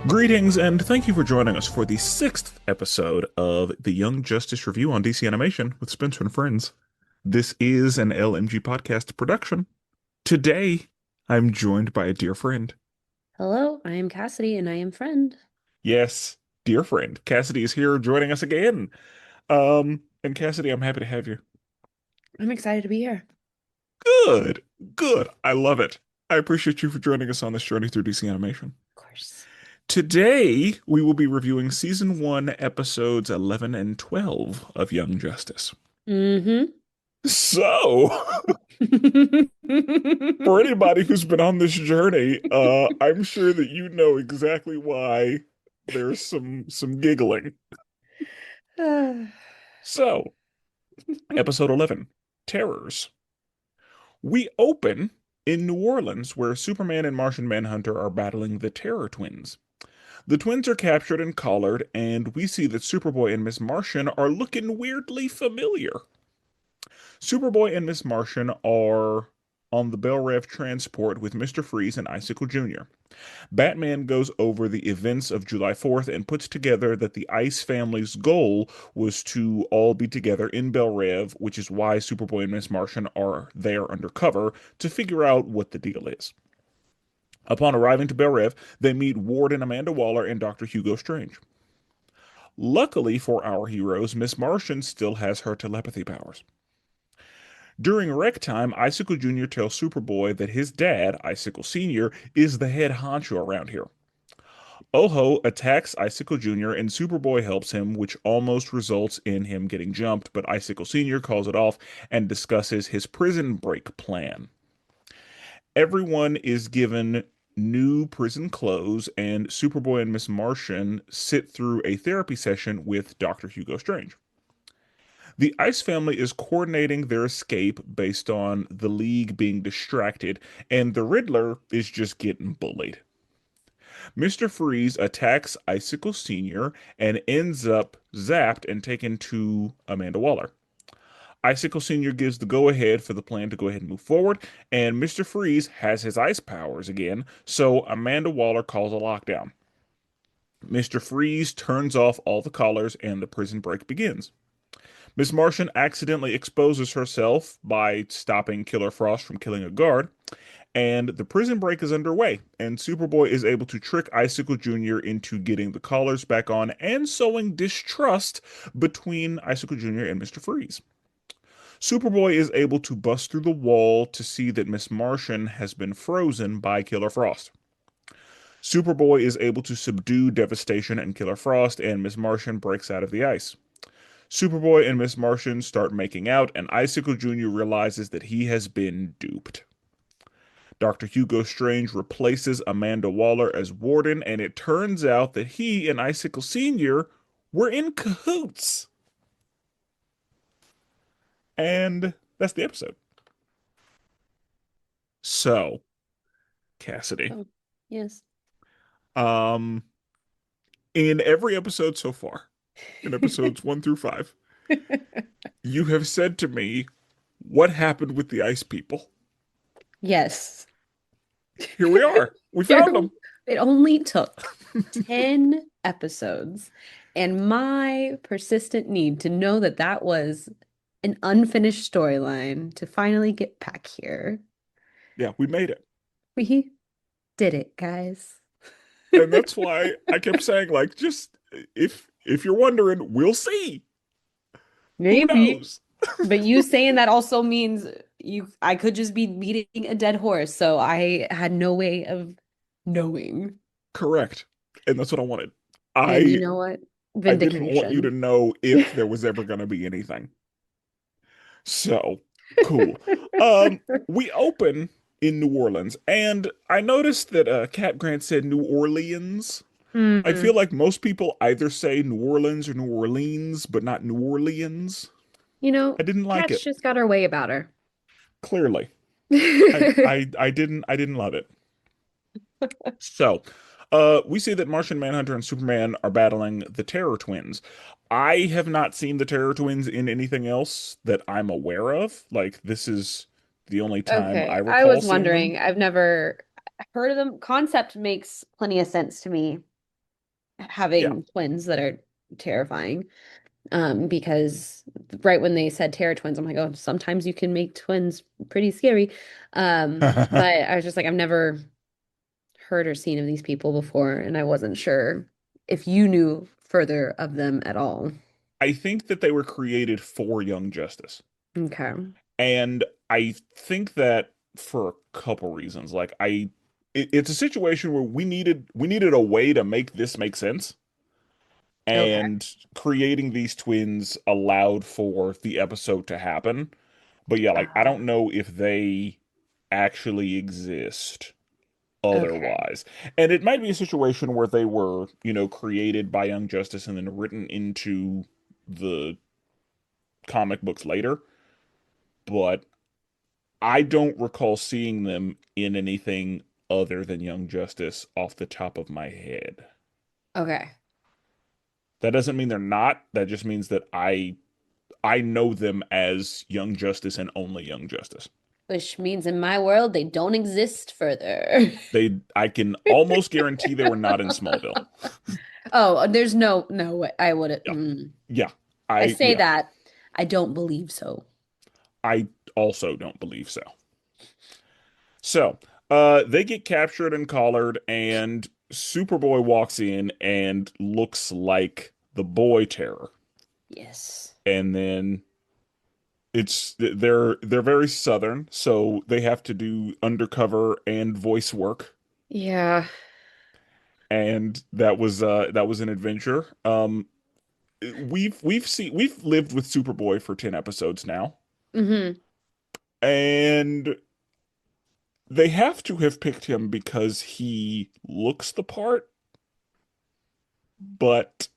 Greetings, and thank you for joining us for the sixth episode of the Young Justice Review on DC Animation with Spenser and Friends. This is an LMG Podcast Production. Today, I'm joined by a dear friend. Hello, I am Cassidy and I am friend. Yes, dear friend. Cassidy is here joining us again. And Cassidy, I'm happy to have you. I'm excited to be here. Good, good. I love it. I appreciate you for joining us on this journey through DC Animation. Of course. Today, we will be reviewing Season 1, Episodes 11 and 12 of Young Justice. Mm-hmm. So, for anybody who's been on this journey, I'm sure that you know exactly why there's some giggling. So, Episode 11, Terrors. We open in New Orleans, where Superman and Martian Manhunter are battling the Terror Twins. The twins are captured and collared, and we see that Superboy and Miss Martian are looking weirdly familiar. Superboy and Miss Martian are on the Bell Rev transport with Mr. Freeze and Icicle Jr. Batman goes over the events of July 4th and puts together that the Ice family's goal was to all be together in Bell Rev, which is why Superboy and Miss Martian are there undercover to figure out what the deal is. Upon arriving to Bell Rev, they meet Ward and Amanda Waller and Dr. Hugo Strange. Luckily for our heroes, Miss Martian still has her telepathy powers. During rec time, Icicle Jr. tells Superboy that his dad, Icicle Sr., is the head honcho around here. Oho attacks Icicle Jr. and Superboy helps him, which almost results in him getting jumped, but Icicle Sr. calls it off and discusses his prison break plan. Everyone is given new prison clothes, and Superboy and Miss Martian sit through a therapy session with Dr. Hugo Strange. The Ice family is coordinating their escape based on the League being distracted, and the Riddler is just getting bullied. Mr. Freeze attacks Icicle Sr. and ends up zapped and taken to Amanda Waller. Icicle Sr. gives the go-ahead for the plan to go ahead and move forward, and Mr. Freeze has his ice powers again, so Amanda Waller calls a lockdown. Mr. Freeze turns off all the collars and the prison break begins. Miss Martian accidentally exposes herself by stopping Killer Frost from killing a guard, and the prison break is underway, and Superboy is able to trick Icicle Jr. into getting the collars back on and sowing distrust between Icicle Jr. and Mr. Freeze. Superboy is able to bust through the wall to see that Miss Martian has been frozen by Killer Frost. Superboy is able to subdue Devastation and Killer Frost, and Miss Martian breaks out of the ice. Superboy and Miss Martian start making out, and Icicle Jr. realizes that he has been duped. Dr. Hugo Strange replaces Amanda Waller as warden, and it turns out that he and Icicle Sr. were in cahoots. And that's the episode. So, Cassidy, Oh, yes. um, in every episode so far, in episodes 1 through 5, you have said to me, what happened with the ice people? Yes. Here we are. We There, found them. it only took 10 episodes and my persistent need to know that that was an unfinished storyline to finally get back here. Yeah, we made it. We did it, guys. And that's why I kept saying, like, just if you're wondering, we'll see. Who Maybe. knows? But you saying that also means I could just be beating a dead horse, so I had no way of knowing. Correct. And that's what I wanted. And you I know what? I didn't want you to Vindication. know if there was ever going to be anything. So, cool. We open in New Orleans, and I noticed that Cap Grant said New Orleans. I feel Hmm. like most people either say New Orleans or New Orleans, but not New Orleans. You know, I didn't like Cat's it. just got her way about her. Clearly. I didn't love it. So, we see that Martian Manhunter and Superman are battling the Terror Twins. I have not seen the Terror Twins in anything else that I'm aware of. Like, this is the only time I Okay, I recall was seeing them. wondering. I've never heard of them. Concept makes plenty of sense to me. Yeah. having twins that are terrifying. Because right when they said Terror twins, I'm like, oh, sometimes you can make twins pretty scary. But I was just like, I've never heard or seen of these people before, and I wasn't sure if you knew further of them at all. I think that they were created for Young Justice. Okay. And I think that for a couple reasons. It's a situation where we needed a way to make this make sense. Okay. And creating these twins allowed for the episode to happen. But yeah, like I Uh, don't know if they actually exist okay. otherwise. And it might be a situation where they were, created by Young Justice and then written into the comic books later. But I don't recall seeing them in anything other than Young Justice off the top of my head. Okay. That doesn't mean they're not. That just means that I know them as Young Justice and only Young Justice. Which means in my world they don't exist further. I can almost guarantee they were not in Smallville. Oh, there's no way I wouldn't. Yeah. Yeah. I I say yeah. that. I don't believe so. I also don't believe so. So, they get captured and collared, and Superboy walks in and looks like the boy terror. Yes. And then they're very southern, so they have to do undercover and voice work. Yeah. And that was an adventure. We've lived with Superboy for 10 episodes now, Hmm. and they have to have picked him because he looks the part, but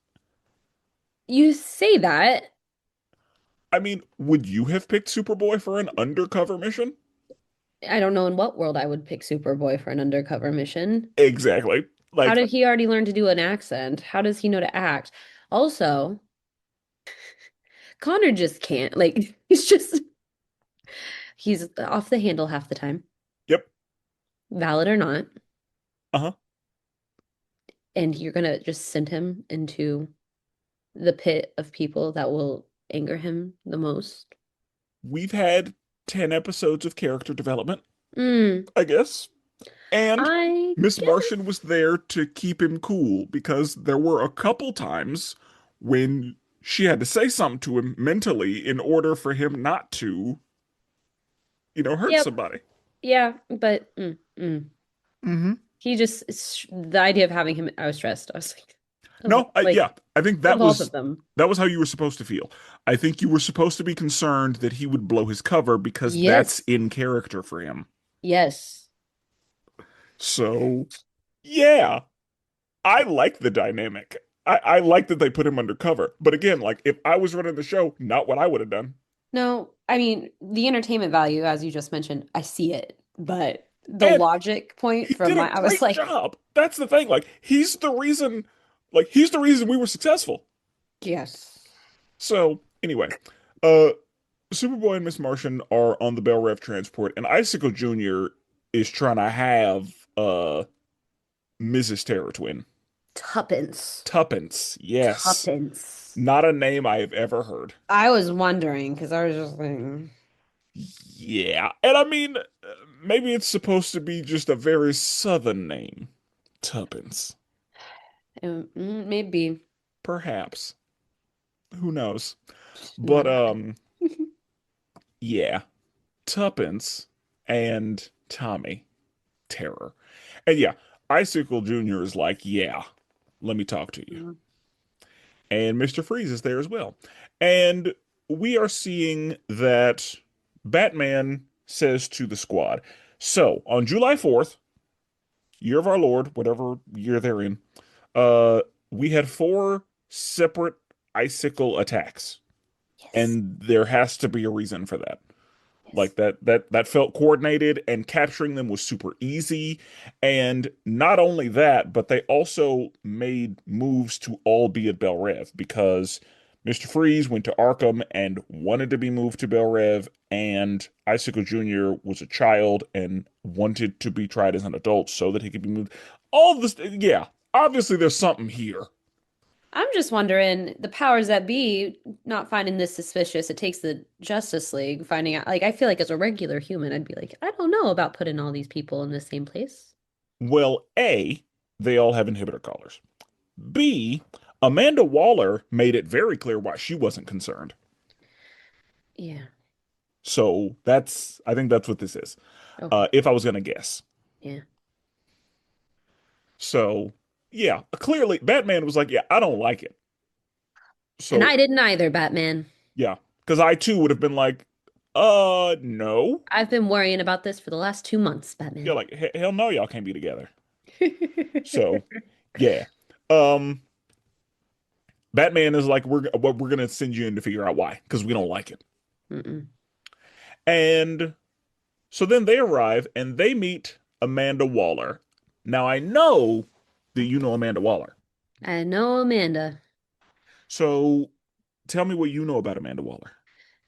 You say that. I mean, would you have picked Superboy for an undercover mission? I don't know in what world I would pick Superboy for an undercover mission. Exactly. How Like, did he already learn to do an accent? How does he know to act? Also, Connor just can't. Like, he's off the handle half the time, yep. valid or not. Uh-huh. And you're gonna just send him into the pit of people that will anger him the most. We've had 10 episodes of character development, Mm, I guess. And I Miss Martian guess. was there to keep him cool because there were a couple times when she had to say something to him mentally in order for him not to, hurt Yep. somebody. Yeah, but Hmm. he just the idea of having him, I was stressed. I was like, No, yeah, I think of all of them. that was how you were supposed to feel. I think you were supposed to be concerned that he would blow his cover because that's Yes. in character for him. Yes. So, yeah, I like the dynamic. I like that they put him undercover. But again, like if I was running the show, not what I would have done. No, I mean, the entertainment value, as you just mentioned, I see it, but the And logic point he from did a I was great like, job. That's the thing. He's the reason we were successful. yes. So, anyway, uh Superboy and Miss Martian are on the Bell Rev transport, and Icicle Jr. is trying to have Mrs. Terror Twin. Tuppence. Tuppence, yes. Tuppence. Not a name I have ever heard. I was wondering because I was just like, Yeah. And I mean, maybe it's supposed to be just a very southern name. Tuppence. maybe Perhaps. Who knows? not But I. yeah. Tuppence and Tommy Terror. And yeah, Icicle Jr. is like, yeah, let me talk to you. Mm. And Mr. Freeze is there as well. And we are seeing that Batman says to the squad, so on July 4th, year of our Lord, whatever year they're in, uh, we had four separate icicle attacks. Yes. And there has to be a reason for that. Yes. Like that felt coordinated, and capturing them was super easy. And not only that, but they also made moves to all be at Bel Rev because Mr. Freeze went to Arkham and wanted to be moved to Bel Rev, and Icicle Jr. was a child and wanted to be tried as an adult so that he could be moved. All this, yeah. Obviously, there's something here. I'm just wondering, the powers that be not finding this suspicious. It takes the Justice League finding out. Like, I feel like as a regular human, I'd be like, I don't know about putting all these people in the same place. Well, A, they all have inhibitor collars. B, Amanda Waller made it very clear why she wasn't concerned. Yeah. So I think that's what this is. Okay. If I was gonna guess. Yeah. So yeah, clearly Batman was like, yeah, I don't like it. And So I didn't either, Batman. yeah, because I too would have been like, no. I've been worrying about this for the last 2 months, Yeah, Batman. like hell no, y'all can't be together. So yeah. Um, Batman is like, we're gonna send you in to figure out why, because we don't like it. Mm-mm. And so then they arrive and they meet Amanda Waller. Now I know that you know Amanda Waller. I know Amanda. So tell me what you know about Amanda Waller.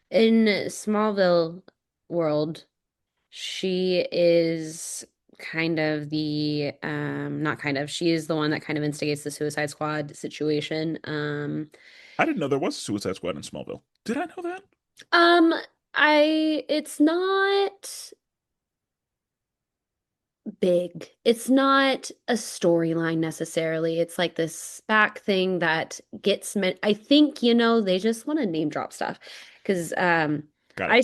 In Smallville world, she is kind of the not kind of, she is the one that kind of instigates the Suicide Squad situation. I didn't know there was a Suicide Squad in Smallville. Did I know that? Um, it's not big. It's not a storyline necessarily. It's like this back thing that gets meant. I think, they just want to name drop stuff because Got it.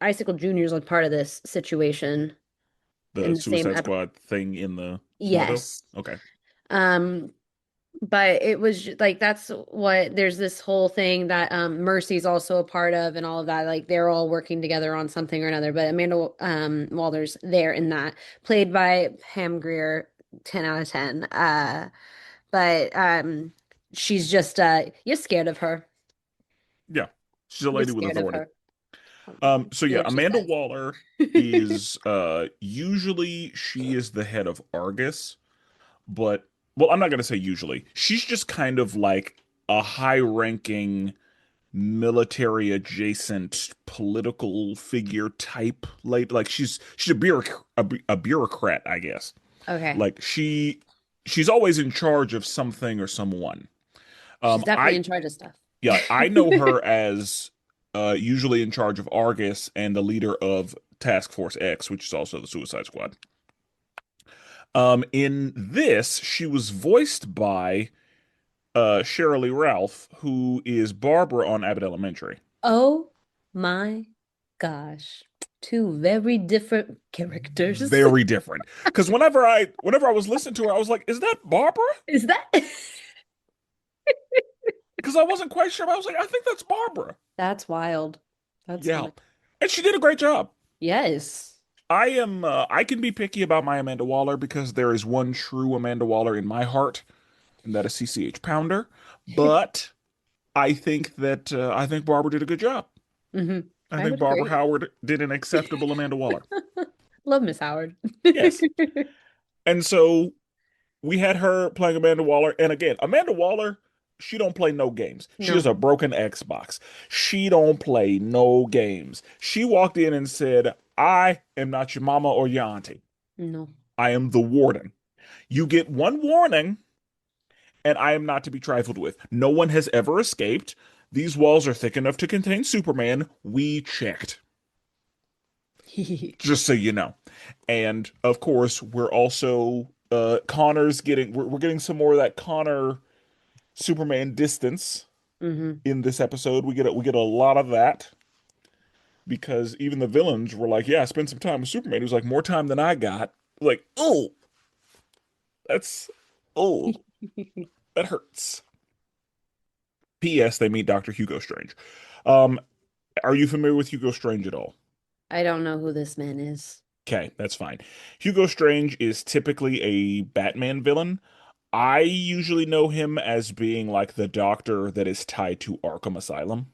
Icicle Jr. is like part of this situation in The the same Suicide ep Squad thing in the Smallville. yes. Okay. Um, but it was like that's what there's this whole thing that Mercy's also a part of and all of that. Like they're all working together on something or another. But Amanda Waller's there in that, played by Pam Grier, 10 out of 10. But she's just you're scared of her. Yeah. She's a You're lady with scared of authority. her. So Do yeah, what she Amanda says. Waller is usually she is the head of Argus, but well, I'm not gonna say usually. She's just kind of like a high-ranking military adjacent political figure type like she's a bureaucrat, I guess. Okay. Like she's always in charge of something or someone. She's definitely I in charge of stuff. Yeah, I know her as usually in charge of Argus and the leader of Task Force X, which is also the Suicide Squad. In this, she was voiced by Shirley Ralph, who is Barbara on Abbott Elementary. Oh my gosh. Two very different characters. Very different. Because whenever I was listening to her, I was like, "Is that Barbara?" Is that? Because I wasn't quite sure. But I was like, "I think that's Barbara." That's wild. That's Yeah, wild. and she did a great job. Yes. I can be picky about my Amanda Waller because there is one true Amanda Waller in my heart, and that is CCH Pounder. But I think Barbara did a good job. hmm I I think would Barbara agree. Howard did an acceptable Amanda Waller. Love Miss Howard. Yes. And so we had her playing Amanda Waller, and again, Amanda Waller, she don't play no games. She is No, a broken Xbox. She don't play no games. She walked in and said, "I am not your mama or your auntie. no. I am the warden. You get one warning, and I am not to be trifled with. No one has ever escaped. These walls are thick enough to contain Superman. We checked." Just so you know. And of course, we're also Connor's getting we're getting some more of that Connor Superman distance hmm in this episode. We get a lot of that because even the villains were like, "Yeah, I spent some time with Superman." He was like, "More time than I got." Like, oh, that's oh, that hurts. P.S. They meet Dr. Hugo Strange. Um, are you familiar with Hugo Strange at all? I don't know who this man is. Okay, that's fine. Hugo Strange is typically a Batman villain. I usually know him as being like the doctor that is tied to Arkham Asylum,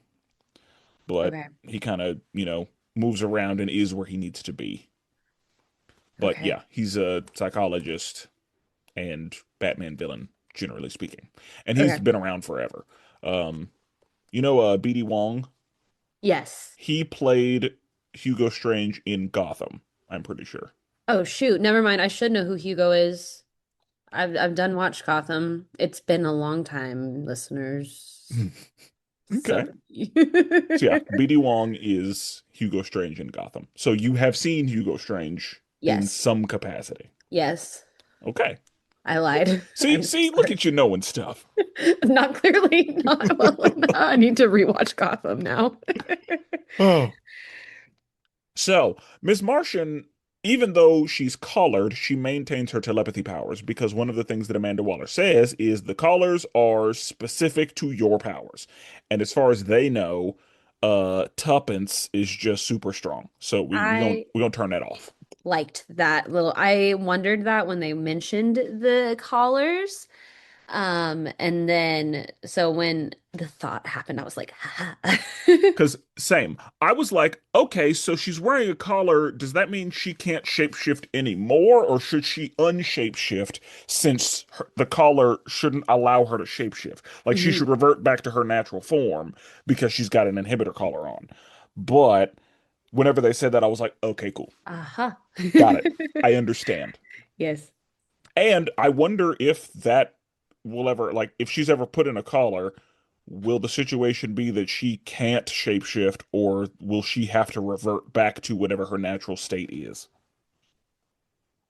but Okay. he kind of, moves around and is where he needs to be. But Okay. yeah, he's a psychologist and Batman villain, generally speaking. And he's Okay. been around forever. Um, BD Wong, Yes. he played Hugo Strange in Gotham, I'm pretty sure. Oh, shoot. Never mind. I should know who Hugo is. I've done watch Gotham. It's been a long time, listeners. Okay. So So yeah, BD Wong is Hugo Strange in Gotham. So you have seen Hugo Strange in yes, some capacity. yes, Okay. I lied. See, see, look at you knowing stuff. Not clearly, not well enough. I need to rewatch Gotham now. Oh. So, Miss Martian, even though she's collared, she maintains her telepathy powers because one of the things that Amanda Waller says is the collars are specific to your powers. And as far as they know, Tuppence is just super strong. So I we gonna turn that off. liked that little. I wondered that when they mentioned the collars. And then so when the thought happened, I was like, ha. Because same, I was like, okay, so she's wearing a collar. Does that mean she can't shapeshift anymore, or should she unshapeshift since the collar shouldn't allow her to shapeshift? Like she Mhm. should revert back to her natural form because she's got an inhibitor collar on. But whenever they said that, I was like, okay, cool, Aha. got it. I understand. Yes. And I wonder if that will ever, like, if she's ever put in a collar, will the situation be that she can't shapeshift, or will she have to revert back to whatever her natural state is?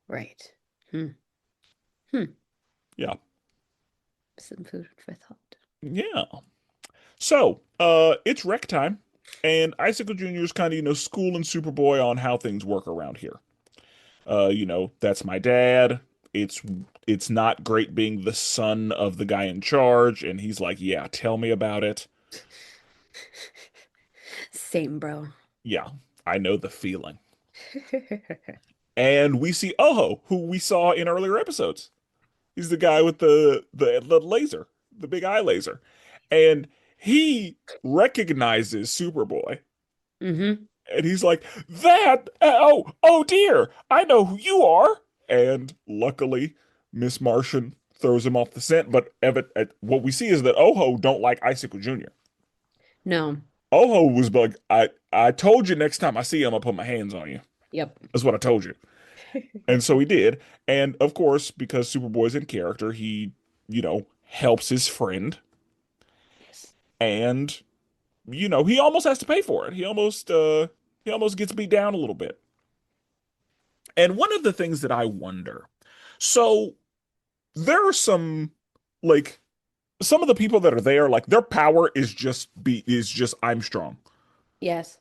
Right. Hmm. Hmm. Yeah. Some food for thought. Yeah. So, it's rec time, and Icicle Jr. is kind of, schooling Superboy on how things work around here. That's my dad. It's it's not great being the son of the guy in charge, and he's like, "Yeah, tell me about it." Same, bro. Yeah, I know the feeling. And we see Oho, who we saw in earlier episodes. He's the guy with the laser, the big eye laser. And he recognizes Superboy. Mm-hmm. And he's like, "That, oh dear, I know who you are." And luckily, Miss Martian throws him off the scent. But what we see is that Oho don't like Icicle Jr. No. Oho was like, I told you next time I see him, I'll put my hands on you. Yep. That's what I told you. And so he did. And of course, because Superboy's in character, he, helps his friend. Yes. And, he almost has to pay for it. He almost gets beat down a little bit. And one of the things that I wonder, so there are like, some of the people that are there, like their power is just I'm strong. Yes.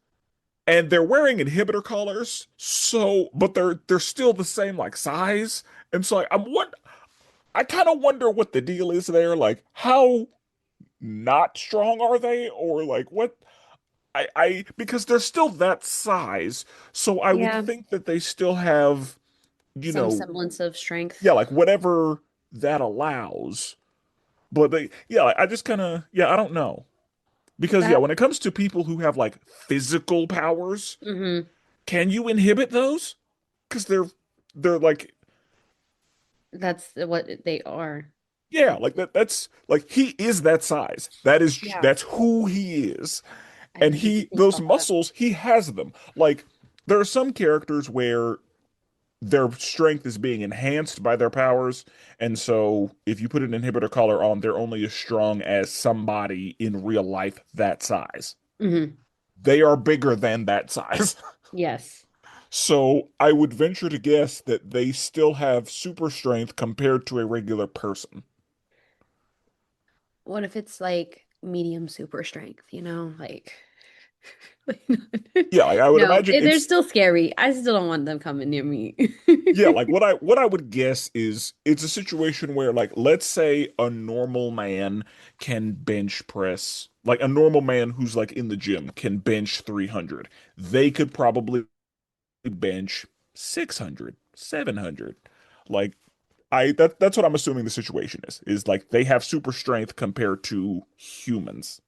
And they're wearing inhibitor collars, so but they're still the same like size. And so like, I kind of wonder what the deal is there. Like, how not strong are they, or like what? I because they're still that size, so I would Yeah. think that they still have, you Some know, semblance of strength. yeah, like whatever that allows. But yeah, like, I just kind of, yeah, I don't know because yeah, That when it comes to people who have like physical powers, hmm can you inhibit those? Because they're like, that's what they are. yeah, like that's like he is that size. Yeah. That's who he is. I And didn't even he think those about that. muscles, he has them. Like there are some characters where their strength is being enhanced by their powers, and so if you put an inhibitor collar on, they're only as strong as somebody in real life that size. Hmm. They are bigger than that size. Yes. So I would venture to guess that they still have super strength compared to a regular person. What if it's like medium super strength, you know? Like, Yeah, like I would no, imagine they're it's still scary. I still don't want them coming near me. yeah, like what I would guess is it's a situation where like let's say a normal man can bench press, like a normal man who's like in the gym can bench 300. They could probably bench 600, 700. Like that's what I'm assuming the situation is like they have super strength compared to humans,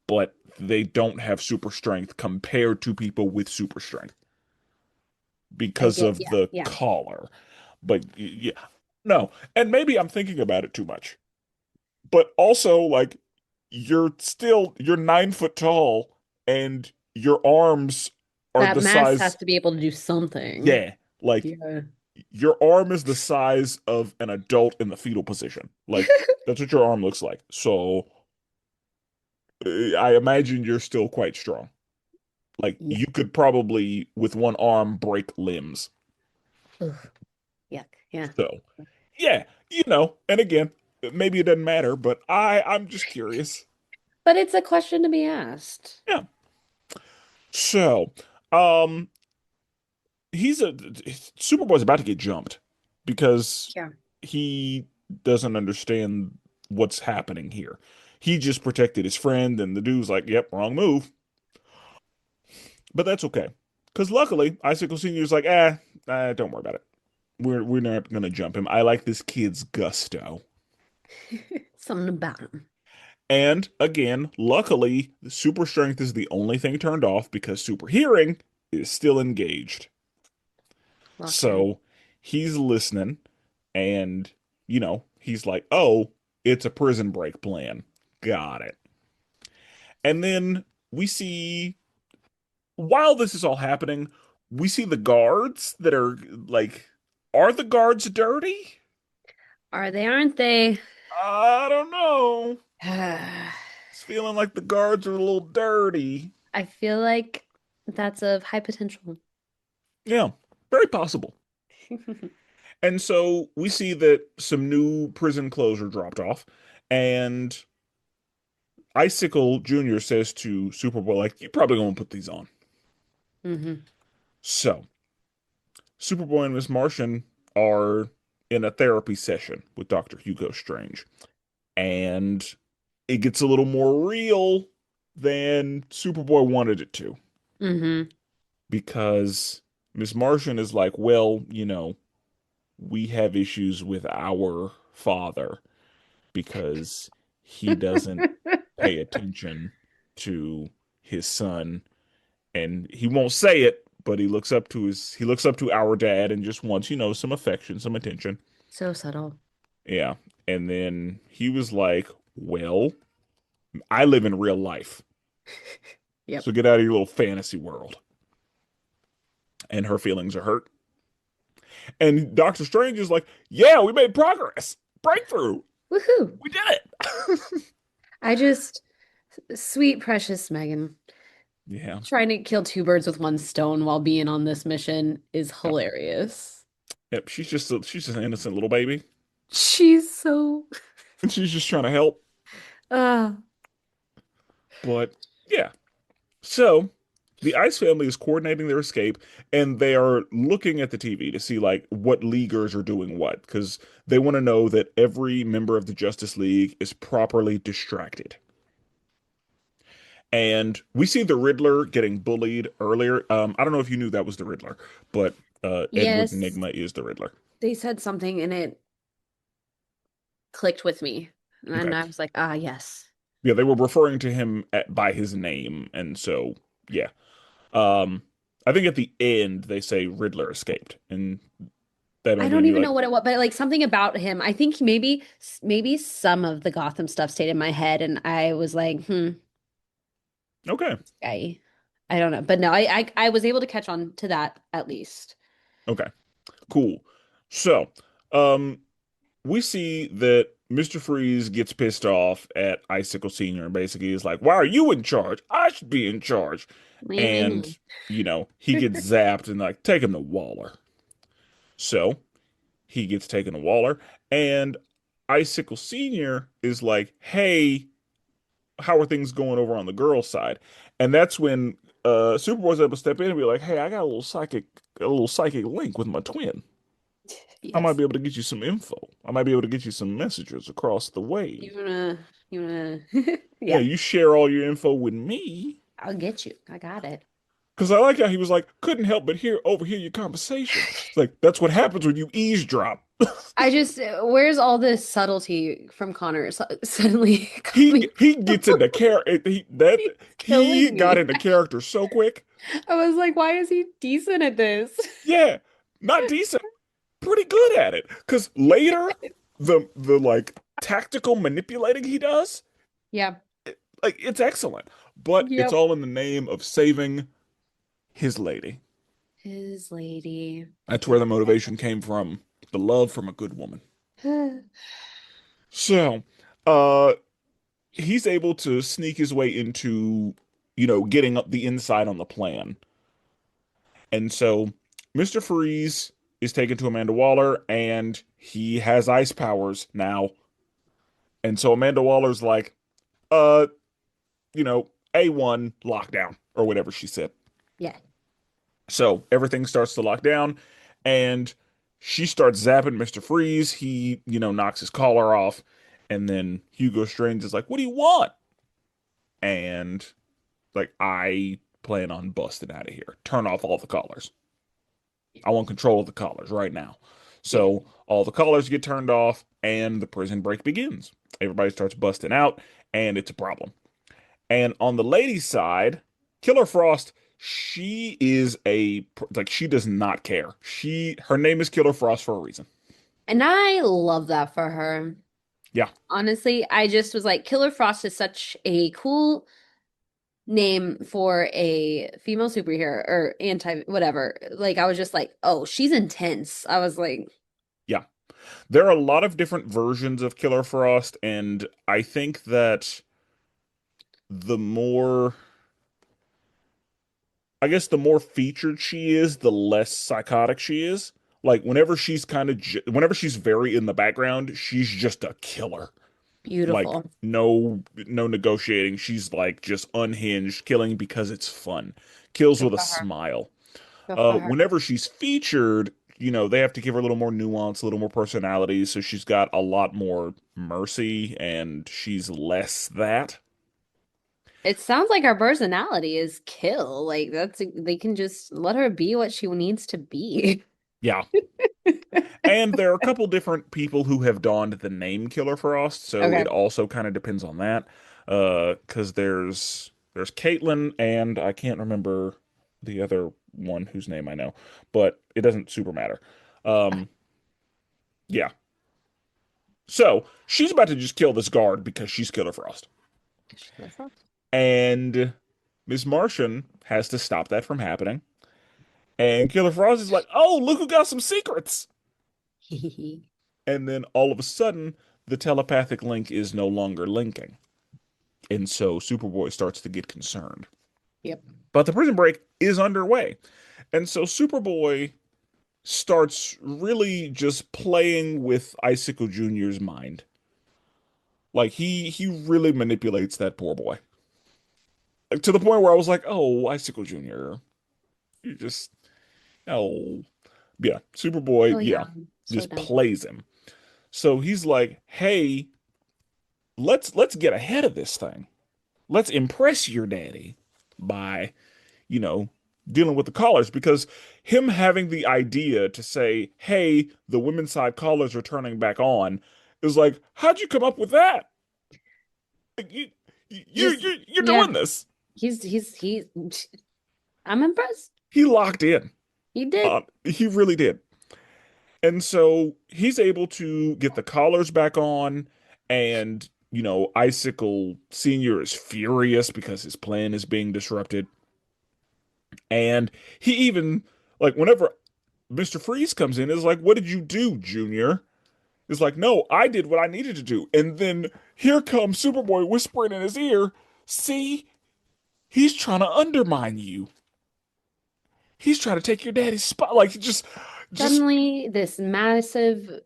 but they don't have super strength compared to people with super strength I because get, of yeah, the yeah. collar. But yeah, no. And maybe I'm thinking about it too much. But also, like, you're 9 foot tall and your arms are That the mass has size. to be able to do something. Yeah, like Yeah. your arm is the size of an adult in the fetal position. Like that's what your arm looks like. So I imagine you're still quite strong. Like Yeah. you could probably with one arm break limbs. Ugh, yuck. Yeah. So yeah, and again, maybe it doesn't matter, but I'm just curious. But it's a question to be asked. Yeah. So, um, he's a Superboy's about to get jumped because Yeah. he doesn't understand what's happening here. He just protected his friend, and the dude's like, "Yep, wrong move." But that's okay, because luckily, Icicle Senior's like, don't worry about it. We're not gonna jump him. I like this kid's gusto." Something about him. And again, luckily, the super strength is the only thing turned off because super hearing is still engaged. Locked in. So he's listening and, he's like, oh, it's a prison break plan. Got it. And then we see, while this is all happening, we see the guards that are like, are the guards dirty? Are they, aren't they? I don't know. I It's feeling like the guards are a little dirty. feel like that's of high potential. Yeah, very possible. And so we see that some new prison clothes are dropped off, and Icicle Jr. says to Superboy, like, you probably gonna put these on. Hmm. So Superboy and Miss Martian are in a therapy session with Dr. Hugo Strange, and it gets a little more real than Superboy wanted it to, Hmm. because Miss Martian is like, well, we have issues with our father because he doesn't pay attention to his son, and he won't say it, but he looks up to our dad and just wants, some affection, some attention. So subtle. Yeah. And then he was like, well, I live in real life, Yep. so get out of your little fantasy world. And her feelings are hurt. And Doctor Strange is like, yeah, we made progress. Breakthrough. Woohoo. We did it. I just, sweet, precious Megan. Yeah. Trying to kill two birds with one stone while being on this mission is hilarious. Yep. She's just an innocent little baby. She's so, And she's just trying to help. uh, But yeah. So the Ice family is coordinating their escape, and they are looking at the TV to see like what leaguers are doing what, because they want to know that every member of the Justice League is properly distracted. And we see the Riddler getting bullied earlier. I don't know if you knew that was the Riddler, but Edward yes, Nygma is the Riddler. they said something and it clicked with me. Okay. And I was like, ah, yes. Yeah, they were referring to him by his name, and so yeah. Um, I think at the end they say Riddler escaped, and that I made don't me even know like, what it was, but like something about him. I think maybe some of the Gotham stuff stayed in my head, and I was like, okay, I I don't know. But no, I was able to catch on to that at least. okay, cool. So, um, we see that Mr. Freeze gets pissed off at Icicle Senior and basically is like, "Why are you in charge? I should be in charge." And Meh. he gets zapped and like take him to Waller. So he gets taken to Waller, and Icicle Senior is like, "Hey, how are things going over on the girls' side?" And that's when Superboy's able to step in and be like, "Hey, I got a little psychic link with my twin. I might Yes. be able to get you some info. I might be able to get you some messages across the way. You wanna you wanna Yeah, yeah, you share all your info with me." I'll get you. I got it. Because I like how he was like, couldn't help but overhear your conversation. It's like, that's what happens when you eavesdrop. I just where's all this subtlety from Connor suddenly He coming he from? gets into character. He Killing got me. into character so quick. I was like, why is he decent at this? Yeah, not decent, pretty good at it. Because later, the like tactical manipulating he does, Yeah. like it's excellent. But it's Yep. all in the name of saving his lady. His lady. That's where the motivation came from. The love from a good woman. So, uh, he's able to sneak his way into, getting up the inside on the plan. And so Mr. Freeze is taken to Amanda Waller and he has ice powers now. And so Amanda Waller's like, uh, A1 lockdown or whatever she said. Yeah. So everything starts to lock down and she starts zapping Mr. Freeze. He, knocks his collar off. And then Hugo Strange is like, what do you want? And like, I plan on busting out of here. Turn off all the collars. I want control of the collars right now. Yeah. So all the collars get turned off and the prison break begins. Everybody starts busting out and it's a problem. And on the ladies' side, Killer Frost, she is she does not care. Her name is Killer Frost for a reason. And I love that for her. Yeah. Honestly, I just was like, Killer Frost is such a cool name for a female superhero or anti whatever. Like I was just like, oh, she's intense. I was like, Yeah. There are a lot of different versions of Killer Frost, and I think that the more I guess the more featured she is, the less psychotic she is. Like whenever she's very in the background, she's just a killer. Like beautiful. no negotiating. She's like just unhinged, killing because it's fun. Kills Good with a for her. smile. Good for her. Whenever she's featured, they have to give her a little more nuance, a little more personality, so she's got a lot more mercy and she's less that. It sounds like her personality is kill. Like that's they can just let her be what she needs to be. Yeah. And there are a couple different people who have donned the name Killer Frost, so it Okay. also kind of depends on that. Because there's Caitlyn and I can't remember the other one whose name I know, but it doesn't super matter. Um, yeah. So she's about to just kill this guard because she's Killer Frost. And Miss Martian has to stop that from happening. And Killer Frost is like, "Oh, look who got some secrets." And then all of a sudden, the telepathic link is no longer linking. And so Superboy starts to get concerned. Yep. But the prison break is underway. And so Superboy starts really just playing with Icicle Jr.'s mind. Like he really manipulates that poor boy. Like, to the point where I was like, "Oh, Icicle Jr., you just oh yeah, Superboy, So yeah, young. So just dumb. plays him." So he's like, "Hey, let's get ahead of this thing. Let's impress your daddy by, you know, dealing with the callers because him having the idea to say, "Hey, the women's side callers are turning back on," is like, "How'd you come up with that? Like, Just you're yeah. doing this." He's I'm impressed. He locked in. He did. He really did. And so he's able to get the collars back on, and Icicle Senior is furious because his plan is being disrupted. And he even like whenever Mr. Freeze comes in, is like, "What did you do, Junior?" It's like, "No, I did what I needed to do." And then here comes Superboy whispering in his ear, "See, he's trying to undermine you. He's trying to take your daddy's spot." Like just Suddenly, this massive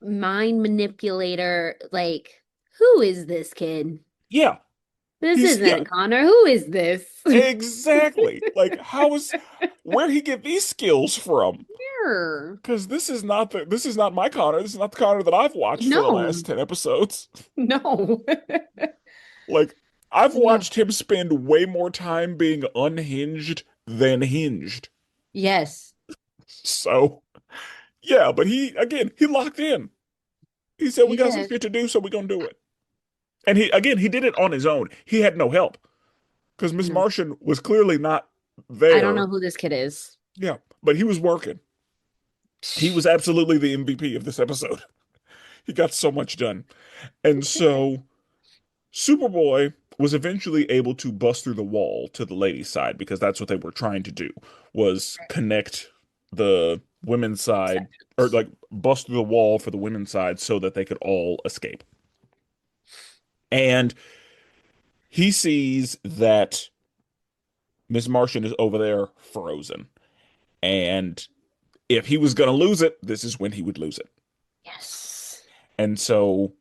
mind manipulator, like, who is this kid? yeah. This Yeah, isn't Connor. Who is this? exactly. Like where he get these skills from? Here. Because this is not my Connor. This is not the Connor that I've watched for the No, last 10 episodes. no. Like I've No. watched him spend way more time being unhinged than hinged. Yes. So yeah, but he locked in. He said we He got some did. shit to do, so we're gonna do it. And he did it on his own. He had no help. Because Miss No. Martian was clearly not I don't know there. who this kid is. Yeah, but he was working. He was absolutely the MVP of this episode. He got so much done. And so Superboy was eventually able to bust through the wall to the ladies' side because that's what they were trying to do, was connect the women's side, or like bust through the wall for the women's side so that they could all escape. And he sees that Miss Martian is over there frozen. And if he was going to lose it, this is when he would lose it. Yes. And so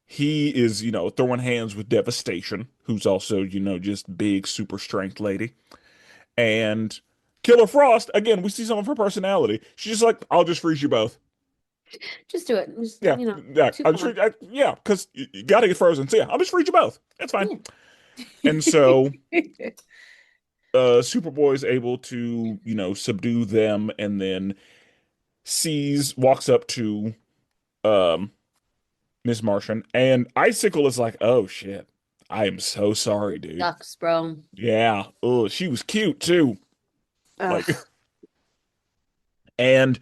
he is, throwing hands with Devastation, who's also, just big, super strength lady. And Killer Frost, again, we see some of her personality. She's just like, I'll just freeze you both. Just do it. Just, Yeah, yeah, too I'll just calm. yeah, because you gotta get frozen. So yeah, I'll just freeze you both. That's fine. Yeah. And so Superboy's able to, subdue them, and then walks up to um Miss Martian, and Icicle is like, "Oh shit. I am so sorry, dude." Sucks, bro. Yeah. Oh, she was cute too. Like, Ugh. and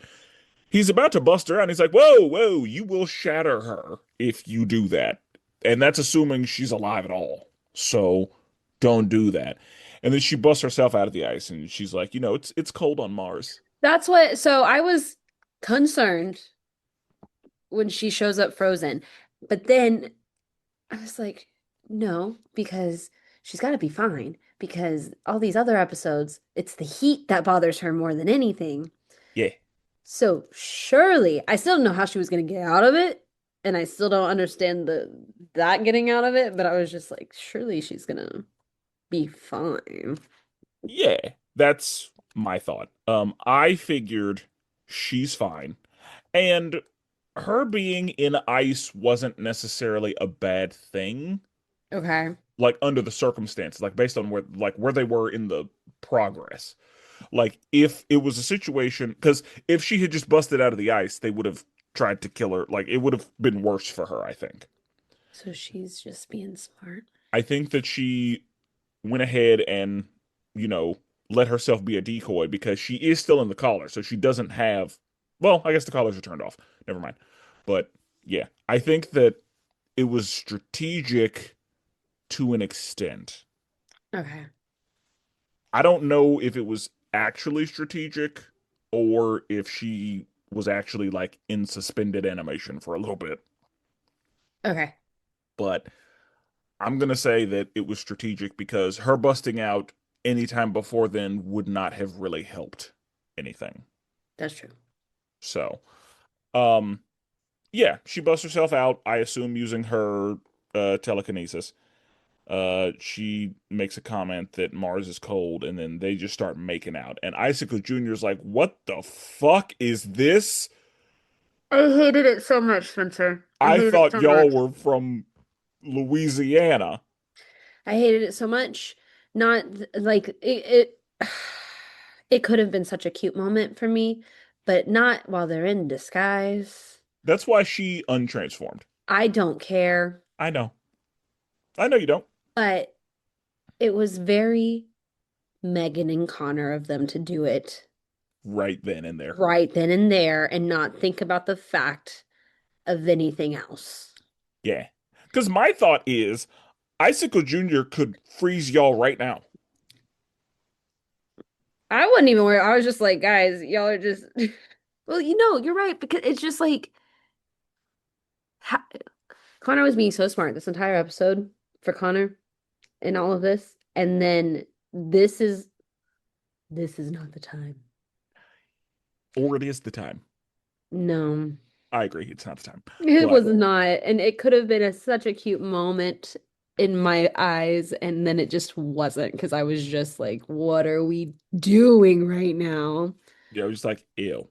he's about to bust her out, and he's like, "Whoa, whoa, you will shatter her if you do that." And that's assuming she's alive at all. So don't do that. And then she busts herself out of the ice, and she's like, it's cold on Mars. That's what, so I was concerned when she shows up frozen. But then I was like, no, because she's got to be fine. Because all these other episodes, it's the heat that bothers her more than anything. Yeah. So surely, I still don't know how she was going to get out of it, and I still don't understand that getting out of it. But I was just like, surely she's gonna be fine. Yeah. That's my thought. I figured she's fine. And her being in ice wasn't necessarily a bad thing, Okay. like under the circumstances, like based on where they were in the progress. Like if it was a situation, because if she had just busted out of the ice, they would have tried to kill her. Like it would have been worse for her, I think. So she's just being smart. I think that she went ahead and, let herself be a decoy because she is still in the collar, so she doesn't have, well, I guess the collars are turned off. Never mind. But yeah, I think that it was strategic to an extent. Okay. I don't know if it was actually strategic or if she was actually like in suspended animation for a little bit, Okay. but I'm gonna say that it was strategic because her busting out anytime before then would not have really helped anything. That's true. So, um, yeah, she busts herself out, I assume using her telekinesis. She makes a comment that Mars is cold, and then they just start making out. And Icicle Jr. is like, "What the fuck is this? I hated it so much, Spencer. I I hated it thought so y'all much. were from Louisiana." I hated it so much. Not like it could have been such a cute moment for me, but not while they're in disguise. That's why she untransformed. I don't care, I know. I know you don't. but it was very Megan and Connor of them to do it Right then and there. right then and there and not think about the fact of anything else. Yeah. Because my thought is Icicle Jr. could freeze y'all right now. I wasn't even worried. I was just like, guys, y'all are just well, you're right because it's just like ha Connor was being so smart this entire episode for Connor in all of this, and then this is not the time. Or it is the time. No, I agree, it's not the time. it But was not, and it could have been such a cute moment in my eyes, and then it just wasn't because I was just like, what are we doing right now? yeah, I was just like, ew.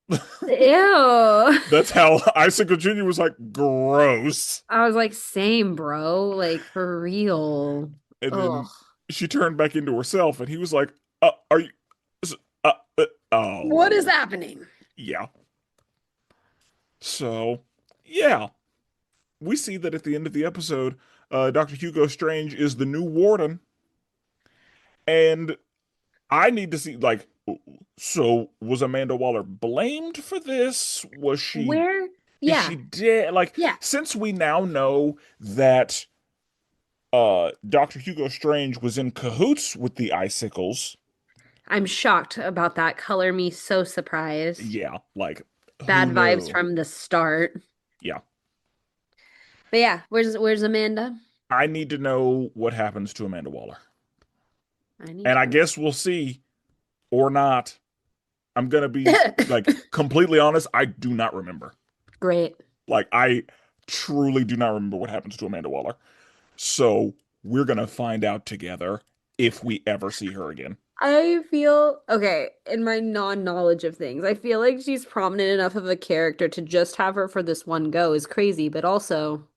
Ew. That's how Icicle Jr. was like, gross. I was like, same, bro. Like for real. And Ugh. then she turned back into herself, and he was like, are you, What is oh, happening? yeah. So, yeah, we see that at the end of the episode, Dr. Hugo Strange is the new warden, and I need to see, like, so was Amanda Waller blamed for this? Where? Is she Yeah. dead? Like, Yeah. since we now know that Dr. Hugo Strange was in cahoots with the icicles. I'm shocked about that. Color me so surprised. Yeah, like who Bad vibes knew? from the start. Yeah. But yeah, where's Amanda? I need to know what happens to Amanda Waller. I need And I to guess we'll see or not. I'm gonna be know. like completely honest, I do not remember. Great. Like I truly do not remember what happens to Amanda Waller. So we're gonna find out together if we ever see her again. I feel okay, in my non-knowledge of things, I feel like she's prominent enough of a character to just have her for this one go is crazy, but also,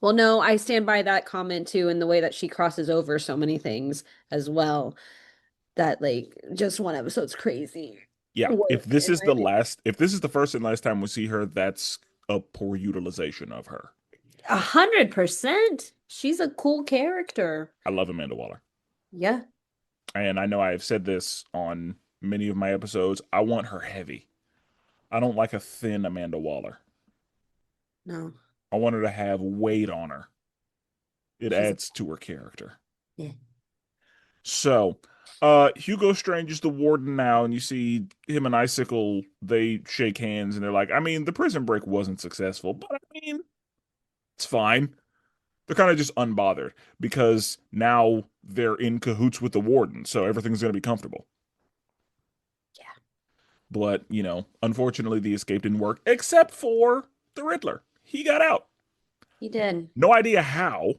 well, no, I stand by that comment too, in the way that she crosses over so many things as well. That like just one episode's crazy Yeah, work, in my opinion. if this is the first and last time we see her, that's a poor utilization of her. 100%. She's a cool character. I love Amanda Waller. Yeah. And I know I have said this on many of my episodes. I want her heavy. I don't like a thin Amanda Waller. No. I want her to have weight on her. It She's adds to her character. yeah. So, Hugo Strange is the warden now, and you see him and Icicle, they shake hands and they're like, I mean, the prison break wasn't successful, but I mean, it's fine. They're kind of just unbothered because now they're in cahoots with the warden, so everything's going to be comfortable. Yeah. But, unfortunately, the escape didn't work, except for the Riddler. He got out. He did. No idea how,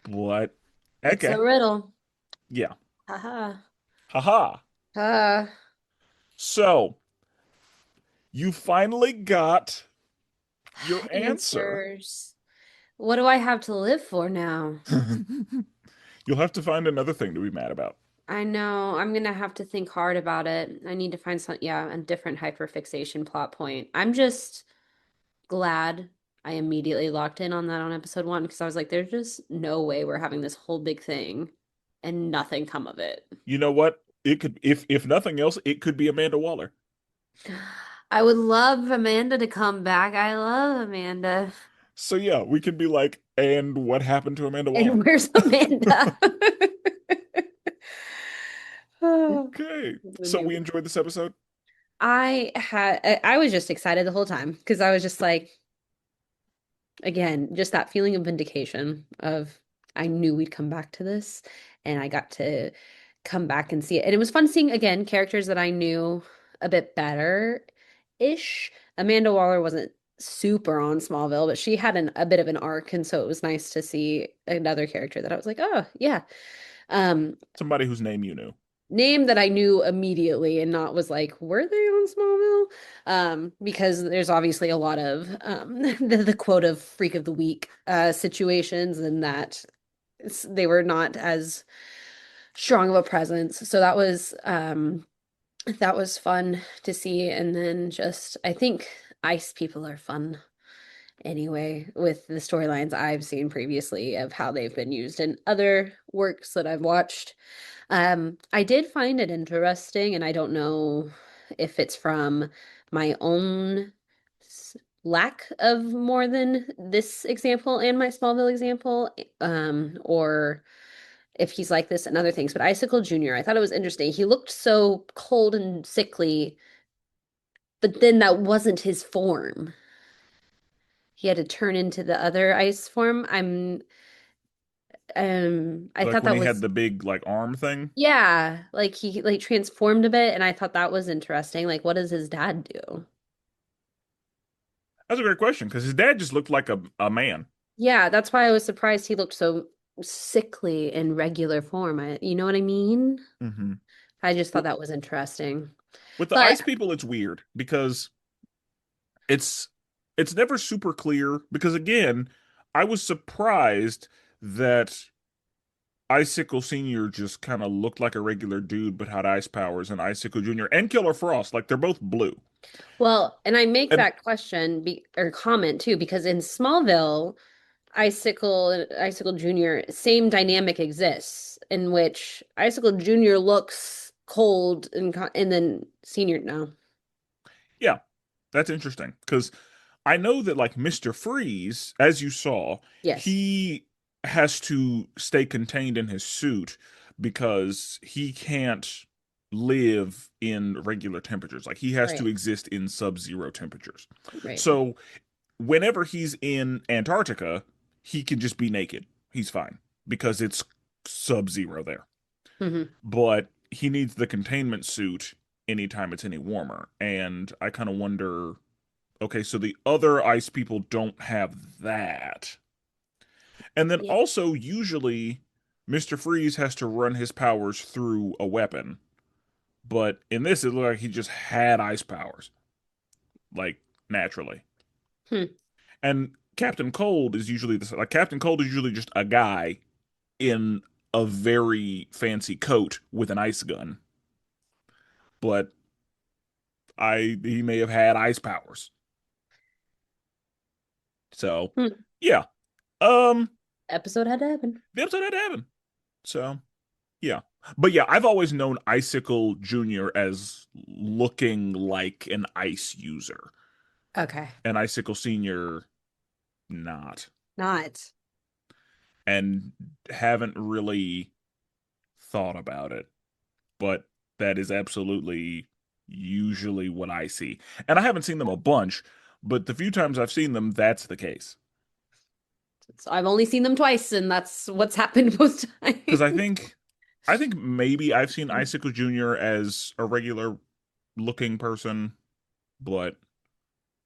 but It's a okay. riddle. Yeah. Haha. Haha. Uh, So, you finally got your answer. answers. What do I have to live for now? You'll have to find another thing to be mad about. I know. I'm gonna have to think hard about it. I need to find some, yeah, a different hyperfixation plot point. I'm just glad I immediately locked in on that on episode one because I was like, there's just no way we're having this whole big thing and nothing come of it. You know what? It could, if nothing else, it could be Amanda Waller. I would love Amanda to come back. I love Amanda. So yeah, we could be like, and what happened to Amanda Waller? And where's Amanda? Oh, Okay. the So new. we enjoyed this episode. I was just excited the whole time because I was just like, again, just that feeling of vindication of I knew we'd come back to this and I got to come back and see it. And it was fun seeing again characters that I knew a bit better ish. Amanda Waller wasn't super on Smallville, but she had a bit of an arc, and so it was nice to see another character that I was like, oh yeah. Um, Somebody whose name you knew. name that I knew immediately and not was like, were they on Smallville? Because there's obviously a lot of the quote of Freak of the Week situations and that they were not as strong of a presence. So that was fun to see. And then just I think ice people are fun anyway with the storylines I've seen previously of how they've been used in other works that I've watched. I did find it interesting, and I don't know if it's from my own lack of more than this example and my Smallville example, or if he's like this and other things. But Icicle Jr., I thought it was interesting. He looked so cold and sickly, but then that wasn't his form. He had to turn into the other ice form. I Like thought when that he had was the big like arm thing. yeah, like he like transformed a bit, and I thought that was interesting. Like, what does his dad do? That's a great question because his dad just looked like a man. Yeah, that's why I was surprised he looked so sickly in regular form. You know what I mean? Hmm. I just thought With, that was interesting. with the But ice people, it's weird because it's it's never super clear because again, I was surprised that Icicle Senior just kind of looked like a regular dude but had ice powers, and Icicle Junior and Killer Frost, like they're both blue. well, and I make And that question or comment too because in Smallville, Icicle and Icicle Jr. same dynamic exists in which Icicle Jr. looks cold and then Senior no. yeah, that's interesting because I know that like Mr. Freeze, as you saw, Yes. he has to stay contained in his suit because he can't live in regular temperatures. Like he has to Right. exist in sub-zero temperatures. Right. So whenever he's in Antarctica, he can just be naked. He's fine because it's sub-zero there. Hmm. But he needs the containment suit anytime it's any warmer. And I kind of wonder, okay, so the other ice people don't have that. And then Yeah. also, usually, Mr. Freeze has to run his powers through a weapon. But in this, it looked like he just had ice powers, like naturally. Hmm. And Captain Cold is usually this, like Captain Cold is usually just a guy in a very fancy coat with an ice gun. But he may have had ice powers. So, Hmm. yeah. Um, Episode had to happen. the episode had to happen. So, yeah. But yeah, I've always known Icicle Jr. as looking like an ice user, Okay. and Icicle Sr. not, Not. and haven't really thought about it. But that is absolutely usually what I see. And I haven't seen them a bunch, but the few times I've seen them, that's the case. So I've only seen them twice, and that's what's happened most Because times. I think maybe I've seen Icicle Jr. as a regular looking person, but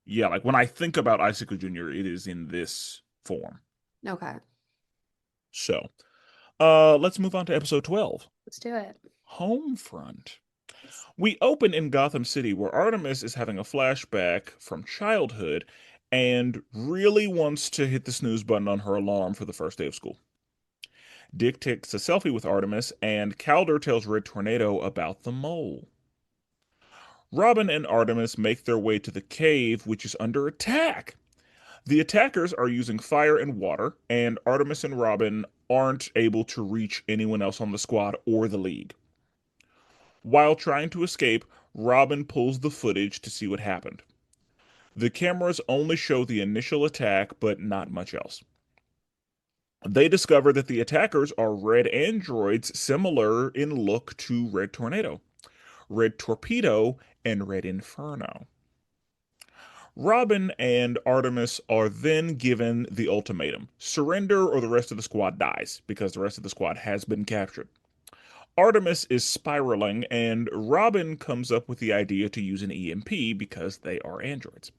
yeah, like when I think about Icicle Jr., it is in this form. Okay. So, let's move on to episode 12, Let's do it. Homefront. We open in Gotham City where Artemis is having a flashback from childhood and really wants to hit the snooze button on her alarm for the first day of school. Dick takes a selfie with Artemis, and Calder tells Red Tornado about the mole. Robin and Artemis make their way to the cave, which is under attack. The attackers are using fire and water, and Artemis and Robin aren't able to reach anyone else on the squad or the League. While trying to escape, Robin pulls the footage to see what happened. The cameras only show the initial attack, but not much else. They discover that the attackers are red androids similar in look to Red Tornado, Red Torpedo, and Red Inferno. Robin and Artemis are then given the ultimatum: surrender or the rest of the squad dies, because the rest of the squad has been captured. Artemis is spiraling, and Robin comes up with the idea to use an EMP because they are androids.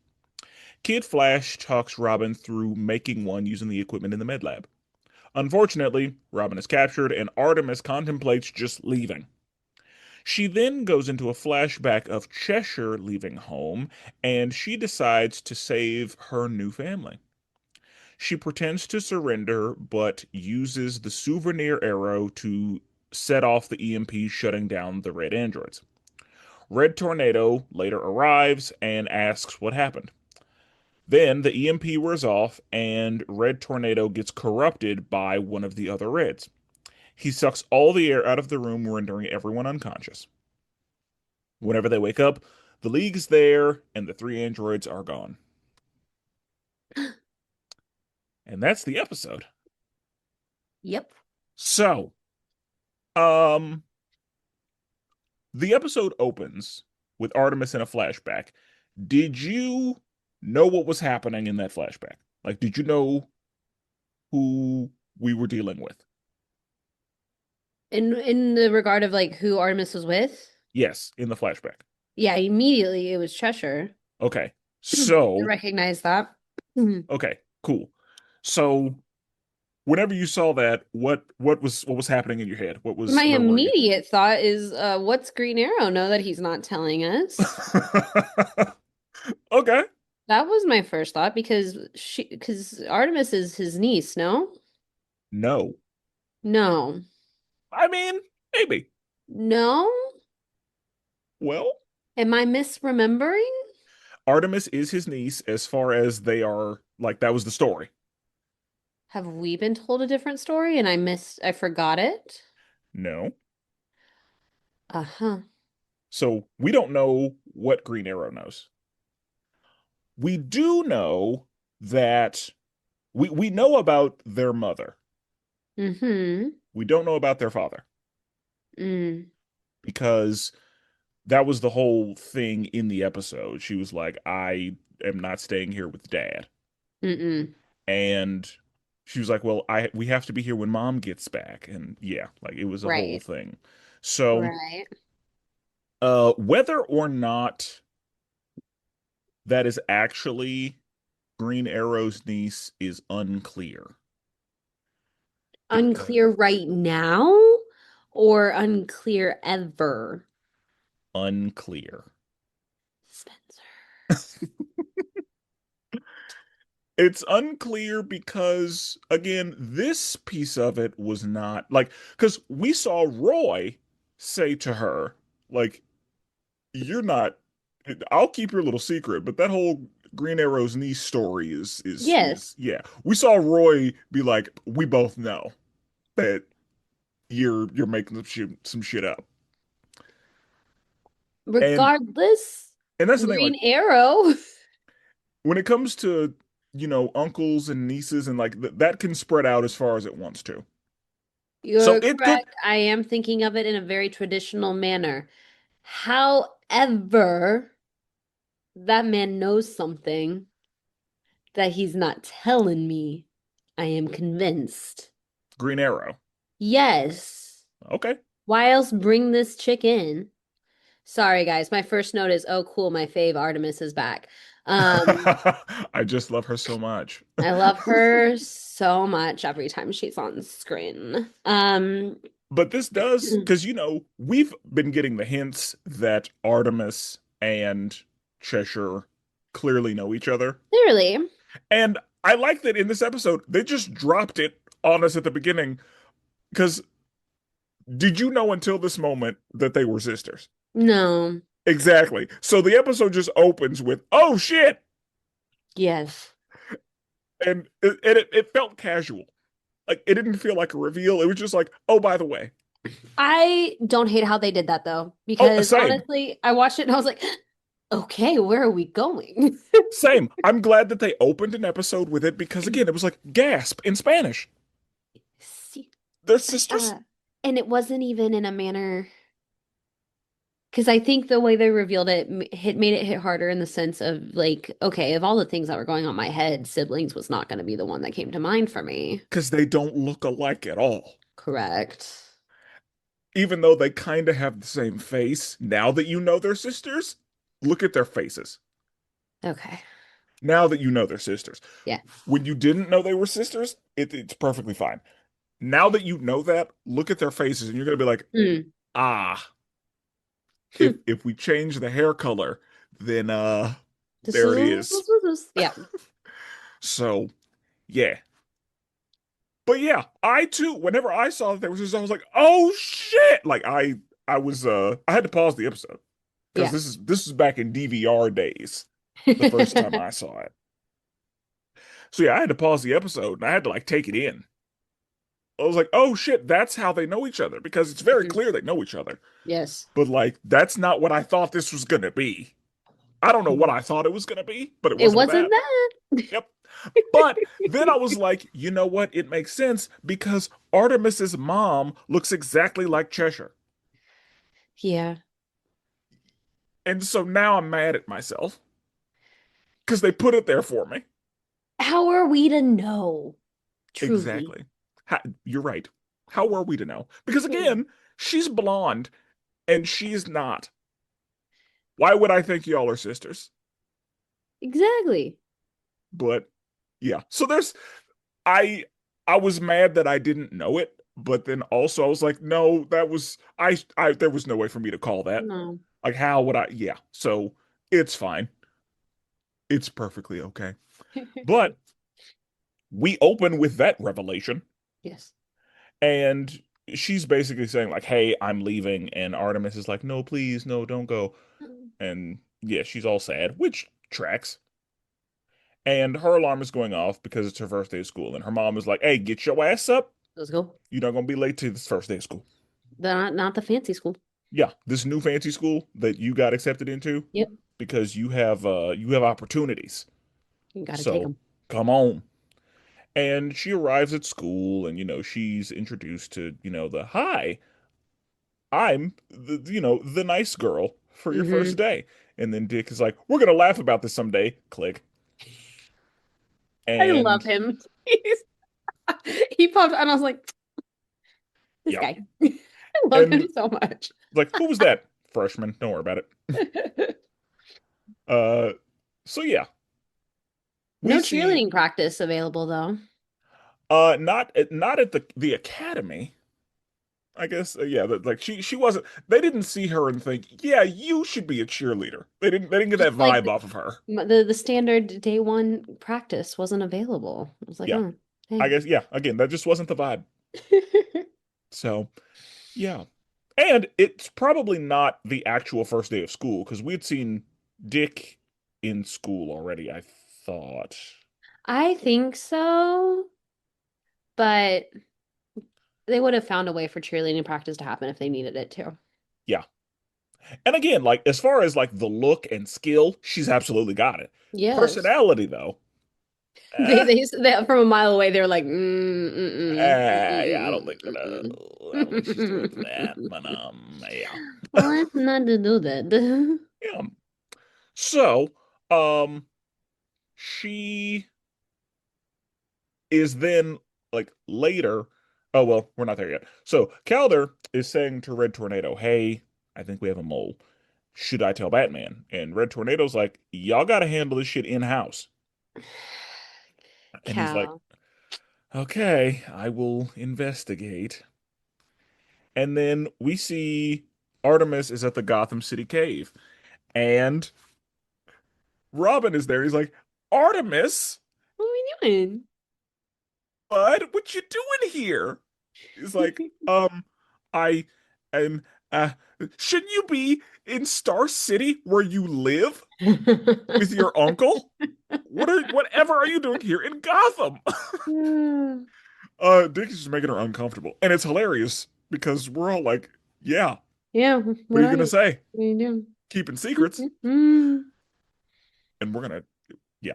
Kid Flash talks Robin through making one using the equipment in the med lab. Unfortunately, Robin is captured, and Artemis contemplates just leaving. She then goes into a flashback of Cheshire leaving home, and she decides to save her new family. She pretends to surrender, but uses the souvenir arrow to set off the EMP, shutting down the red androids. Red Tornado later arrives and asks what happened. Then the EMP wears off, and Red Tornado gets corrupted by one of the other Reds. He sucks all the air out of the room, rendering everyone unconscious. Whenever they wake up, the League is there, and the three androids are gone. And that's the episode. Yep. So, um, the episode opens with Artemis in a flashback. Did you know what was happening in that flashback? Like, did you know who we were dealing with? In the regard of like who Artemis was with, Yes, in the flashback. yeah, immediately it was Cheshire. Okay. I So, recognize that. Mhm. okay, cool. So, whenever you saw that, what was happening in your head? My Where were you? immediate thought is, what's Green Arrow know that he's not telling us? Okay. That was my first thought because Artemis is his niece, no? No. No. I mean, maybe. No? Well, Am I misremembering? Artemis is his niece as far as they are, like, that was the story. Have we been told a different story and I forgot it? No. Uh-huh. So we don't know what Green Arrow knows. We do know that we know about their mother. Mm-hmm. We don't know about their father Mm. because that was the whole thing in the episode. She was like, I am not staying here with dad. Mm-mm. And she was like, well, I we have to be here when mom gets back. And yeah, like it was a whole Right. thing. So, Right. whether or not that is actually Green Arrow's niece is unclear because Unclear right now or unclear ever? unclear. Spenser. It's unclear because, again, this piece of it was not like, because we saw Roy say to her, like, you're not, I'll keep your little secret, but that whole Green Arrow's niece story Yes. yeah. We saw Roy be like, we both know that you're making some shit up. And Regardless, that's the thing, like, Green Arrow. when it comes to, uncles and nieces and like that can spread out as far as it wants to. So You're it could correct. I am thinking of it in a very traditional manner. However, that man knows something that he's not telling me. I am convinced. Green Arrow. Yes. Okay. Why else bring this chick in? Sorry, guys. My first note is, oh, cool, my fave Artemis is back. Um, I just love her so much. I love her so much every time she's on screen. But this does, because we've been getting the hints that Artemis and Cheshire clearly know each other. Literally. And I like that in this episode, they just dropped it on us at the beginning. Because did you know until this moment that they were sisters? No. Exactly. So the episode just opens with, oh shit. Yes. And it felt casual. Like it didn't feel like a reveal. It was just like, oh, by the way. I don't hate how they did that though, Oh, because same. honestly, I watched it and I was like, okay, where are we going? Same. I'm glad that they opened an episode with it because again, it was like gasp in Spanish. See, They're sisters. uh, and it wasn't even in a manner, because I think the way they revealed it made it hit harder in the sense of like, okay, of all the things that were going on in my head, siblings was not going to be the one that came to mind for me. Because they don't look alike at all. Correct. Even though they kind of have the same face. Now that you know they're sisters, look at their faces. Okay. Now that you know they're sisters. Yeah. When you didn't know they were sisters, it's perfectly fine. Now that you know that, look at their faces and you're gonna be like, Hmm. ah, Hmm. if we change the hair color, then This there it is. is yeah. So yeah. But yeah, I too, whenever I saw that there was this, I was like, oh shit. Like I was I had to pause the episode because Yeah. this is back in DVR days, the first time I saw it. So yeah, I had to pause the episode and I had to like take it in. I was like, oh shit, that's how they know each other because it's very Mhm. clear they know each other. Yes. But like, that's not what I thought this was gonna be. I don't know what I thought it was gonna be, but it It wasn't wasn't that. that. Yep. But then I was like, you know what? It makes sense because Artemis's mom looks exactly like Cheshire. Yeah. And so now I'm mad at myself because they put it there for me. How are we to know? Truly. Exactly. You're right. How were we to know? Because again, she's blonde and she's not. Why would I think y'all are sisters? Exactly. But yeah. So I I was mad that I didn't know it, but then also I was like, no, that was I there was no way for me to call that. No. Like how would I? Yeah. So it's fine. It's perfectly okay. But we open with that revelation Yes. and she's basically saying like, "Hey, I'm leaving." And Artemis is like, "No, please, no, don't go." And yeah, she's all sad, which tracks. And her alarm is going off because it's her first day of school. And her mom is like, "Hey, get your ass up. Let's go. You're not gonna be late to this first day of school." Not the fancy school. Yeah, this new fancy school that you got accepted into. Yep. because you have opportunities. You gotta take So them. come on. And she arrives at school and she's introduced to, the hi, I'm the nice girl for your first Hmm. day. And then Dick is like, we're gonna laugh about this someday. Click. I love And him. He popped and I was like, this yeah. guy. I love him And so much. like, who was that? Freshman. Don't worry about it. Uh so yeah, we No see cheerleading practice available though. not at the academy. I guess yeah, like she wasn't they didn't see her and think, "Yeah, you should be a cheerleader." They didn't get Just that like vibe off of her. the standard day one practice wasn't available. I was like, Yeah. oh, I dang. guess yeah, again, that just wasn't the vibe. So, yeah. And it's probably not the actual first day of school because we had seen Dick in school already, I thought. I think so, but they would have found a way for cheerleading practice to happen if they needed it too. Yeah. And again, like as far as like the look and skill, she's absolutely got it. Yes. Personality though, They, eh, they, they from a mile away, they're like, yeah, I don't think that I don't think she's doing that, but yeah. let's not do that. Yeah. So, um she is then like later. Oh well, we're not there yet. So Calder is saying to Red Tornado, "Hey, I think we have a mole. Should I tell Batman?" And Red Tornado's like, "Y'all got to handle this shit in house." And he's like, Cal. "Okay, I will investigate." And then we see Artemis is at the Gotham City cave, and Robin is there. He's like, "Artemis, What are we doing? bud, what you doing here?" He's like, I am, uh, shouldn't you be in Star City where you live with your uncle? Whatever are you doing here in Gotham? Yeah, Dick is just making her uncomfortable. And it's hilarious because we're all like, yeah, yeah, what are what you are gonna you? say? What are you Keeping secrets. doing? And we're gonna, yeah.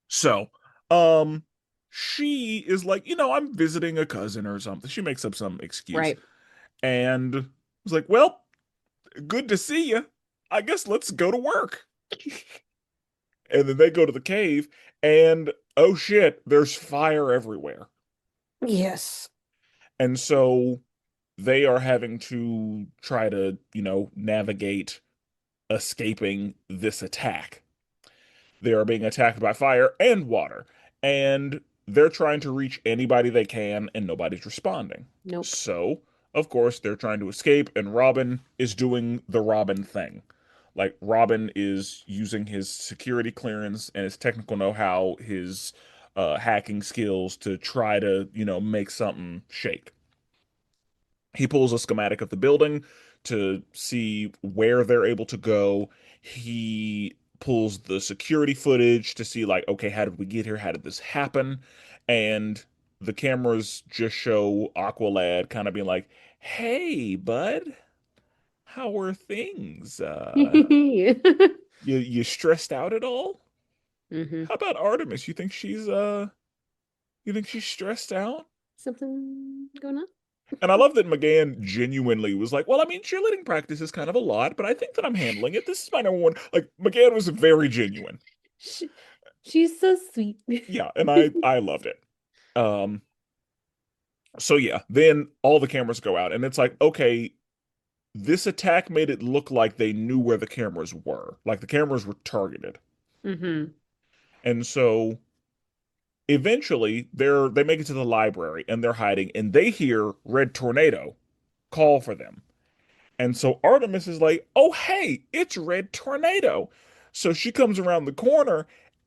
So, um, she is like, I'm visiting a cousin or something. She makes up some excuse. Right. And was like, well, good to see you. I guess let's go to work. And then they go to the cave, and oh shit, there's fire everywhere. Yes. And so they are having to try to, navigate escaping this attack. They are being attacked by fire and water, and they're trying to reach anybody they can, and nobody's responding. Nope. So, of course, they're trying to escape, and Robin is doing the Robin thing. Like, Robin is using his security clearance and his technical know-how, his hacking skills to try to, make something shake. He pulls a schematic of the building to see where they're able to go. He pulls the security footage to see, like, okay, how did we get here? How did this happen? And the cameras just show Aqualad kind of being like, hey, bud, how are things? You stressed out at all? Hmm. How about Artemis? You think she's stressed out? Something going on? And I love that McGann genuinely was like, well, I mean, cheerleading practice is kind of a lot, but I think that I'm handling it. This is my number one. Like, McGann was very genuine. She, she's so sweet. Yeah, and I loved it. Um, so yeah, then all the cameras go out, and it's like, okay, this attack made it look like they knew where the cameras were. Like the cameras were targeted. Hmm. And so eventually they make it to the library and they're hiding, and they hear Red Tornado call for them. And so Artemis is like, oh, hey, it's Red Tornado. So she comes around the corner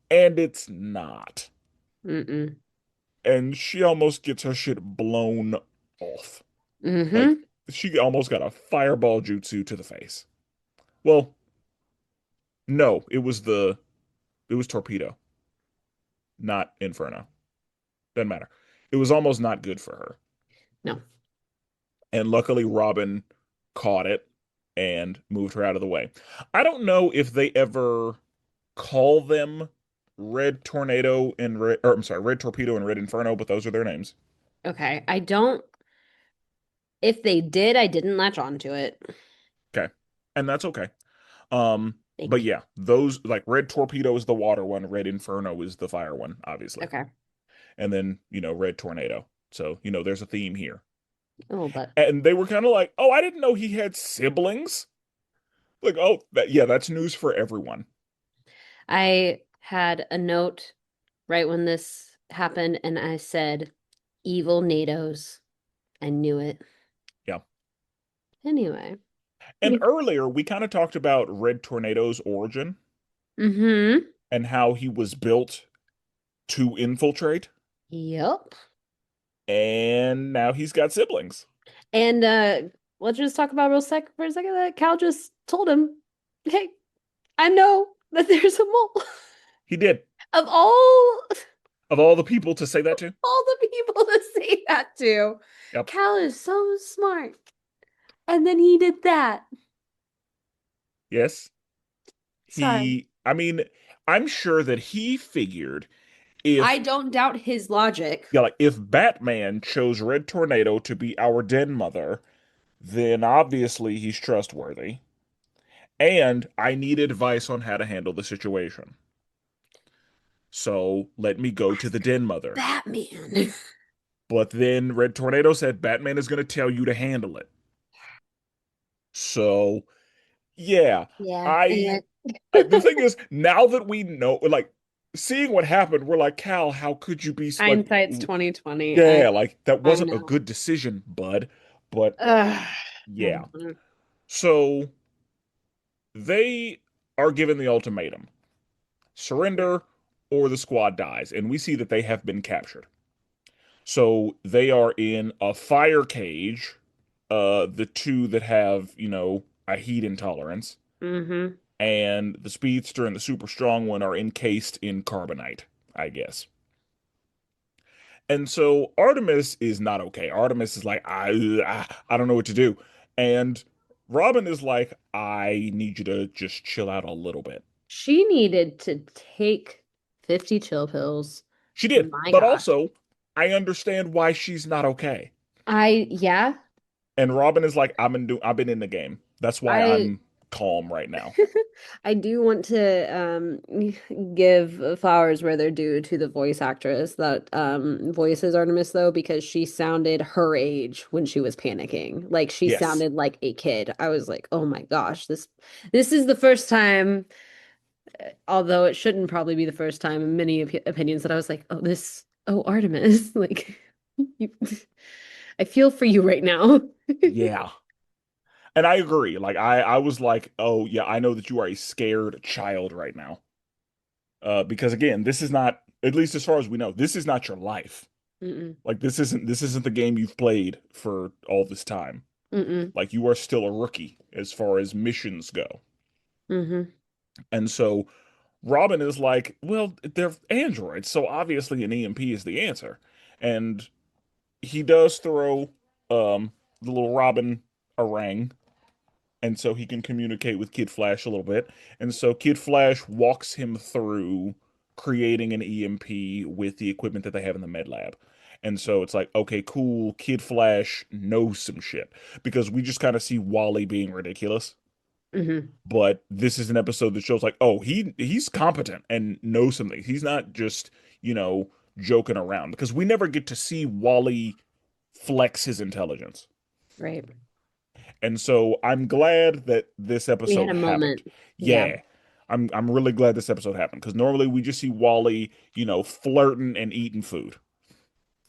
and it's not. Mm-mm. And she almost gets her shit blown off. Like, Hmm. she almost got a fireball jutsu to the face. Well, no, it was Torpedo, not Inferno. Doesn't matter. It was almost not good for her. No. And luckily Robin caught it and moved her out of the way. I don't know if they ever call them Red Tornado and Red, or I'm sorry, Red Torpedo and Red Inferno, but those are their names. Okay. I don't, if they did, I didn't latch onto it. Okay. And that's okay. But Thank you. yeah, those like Red Torpedo is the water one, Red Inferno is the fire one, obviously. Okay. And then, Red Tornado. So, there's a theme here. A little bit. And they were kind of like, "Oh, I didn't know he had siblings." Like, "Oh, yeah, that's news for everyone." I had a note right when this happened, and I said, evil NATOs. I knew it. Yeah. Anyway. And earlier we kind of talked about Red Tornado's origin Mm-hmm. and how he was built to infiltrate, Yep. and now he's got siblings. And let's just talk about real sec for a second that Cal just told him, hey, I know that there's a mole. He did. Of all Of all the people to say that to. all the people to say that to, Yep. Cal is so smart. And then he did that. Yes. Sorry. I mean, I'm sure that he figured if I don't doubt his logic. yeah, like if Batman chose Red Tornado to be our den mother, then obviously he's trustworthy. And I need advice on how to handle the situation. So let me go to the den mother. Batman. But then Red Tornado said Batman is going to tell you to handle it. So, yeah, Yeah. I, Anyway. the thing is, now that we know, like, seeing what happened, we're like, Cal, how could you be like, Hindsight's 2020. yeah, like that I wasn't a know. good decision, bud. But Ugh. I yeah, don't know. so they are given the ultimatum: surrender or the squad dies, and we see that they have been captured. So they are in a fire cage, the two that have, a heat intolerance, Mm-hmm. and the speedster and the super strong one are encased in carbonite, I guess. And so Artemis is not okay. Artemis is like, I don't know what to do. And Robin is like, I need you to just chill out a little bit. She needed to take 50 chill pills. She did, My but gosh. also I understand why she's not okay. Yeah, And Robin is like, I've been in the game. That's why I I'm calm right now. I do want to give flowers where they're due to the voice actress that voices Artemis though, because she sounded her age when she was panicking. Like she Yes. sounded like a kid. I was like, "Oh my gosh, this is the first time, although it shouldn't probably be the first time in many opinions that I was like, oh Artemis, like you, I feel for you right now." Yeah. And I agree. Like I was like, oh yeah, I know that you are a scared child right now. Because again, this is not, at least as far as we know, this is not your life. Mm-mm, Like this isn't the game you've played for all this time. mm-mm, Like you are still a rookie as far as missions go. mm-hmm. And so Robin is like, well, they're androids, so obviously an EMP is the answer. And he does throw the little Robin a ring, and so he can communicate with Kid Flash a little bit. And so Kid Flash walks him through creating an EMP with the equipment that they have in the med lab. And so it's like, okay, cool. Kid Flash knows some shit because we just kind of see Wally being ridiculous. Mm-hmm. But this is an episode that shows like, oh, he's competent and knows something. He's not just, you know, joking around because we never get to see Wally flex his intelligence. Right. And so I'm glad that this We had episode a happened. moment. Yeah. Yeah. I'm really glad this episode happened because normally we just see Wally, flirting and eating food.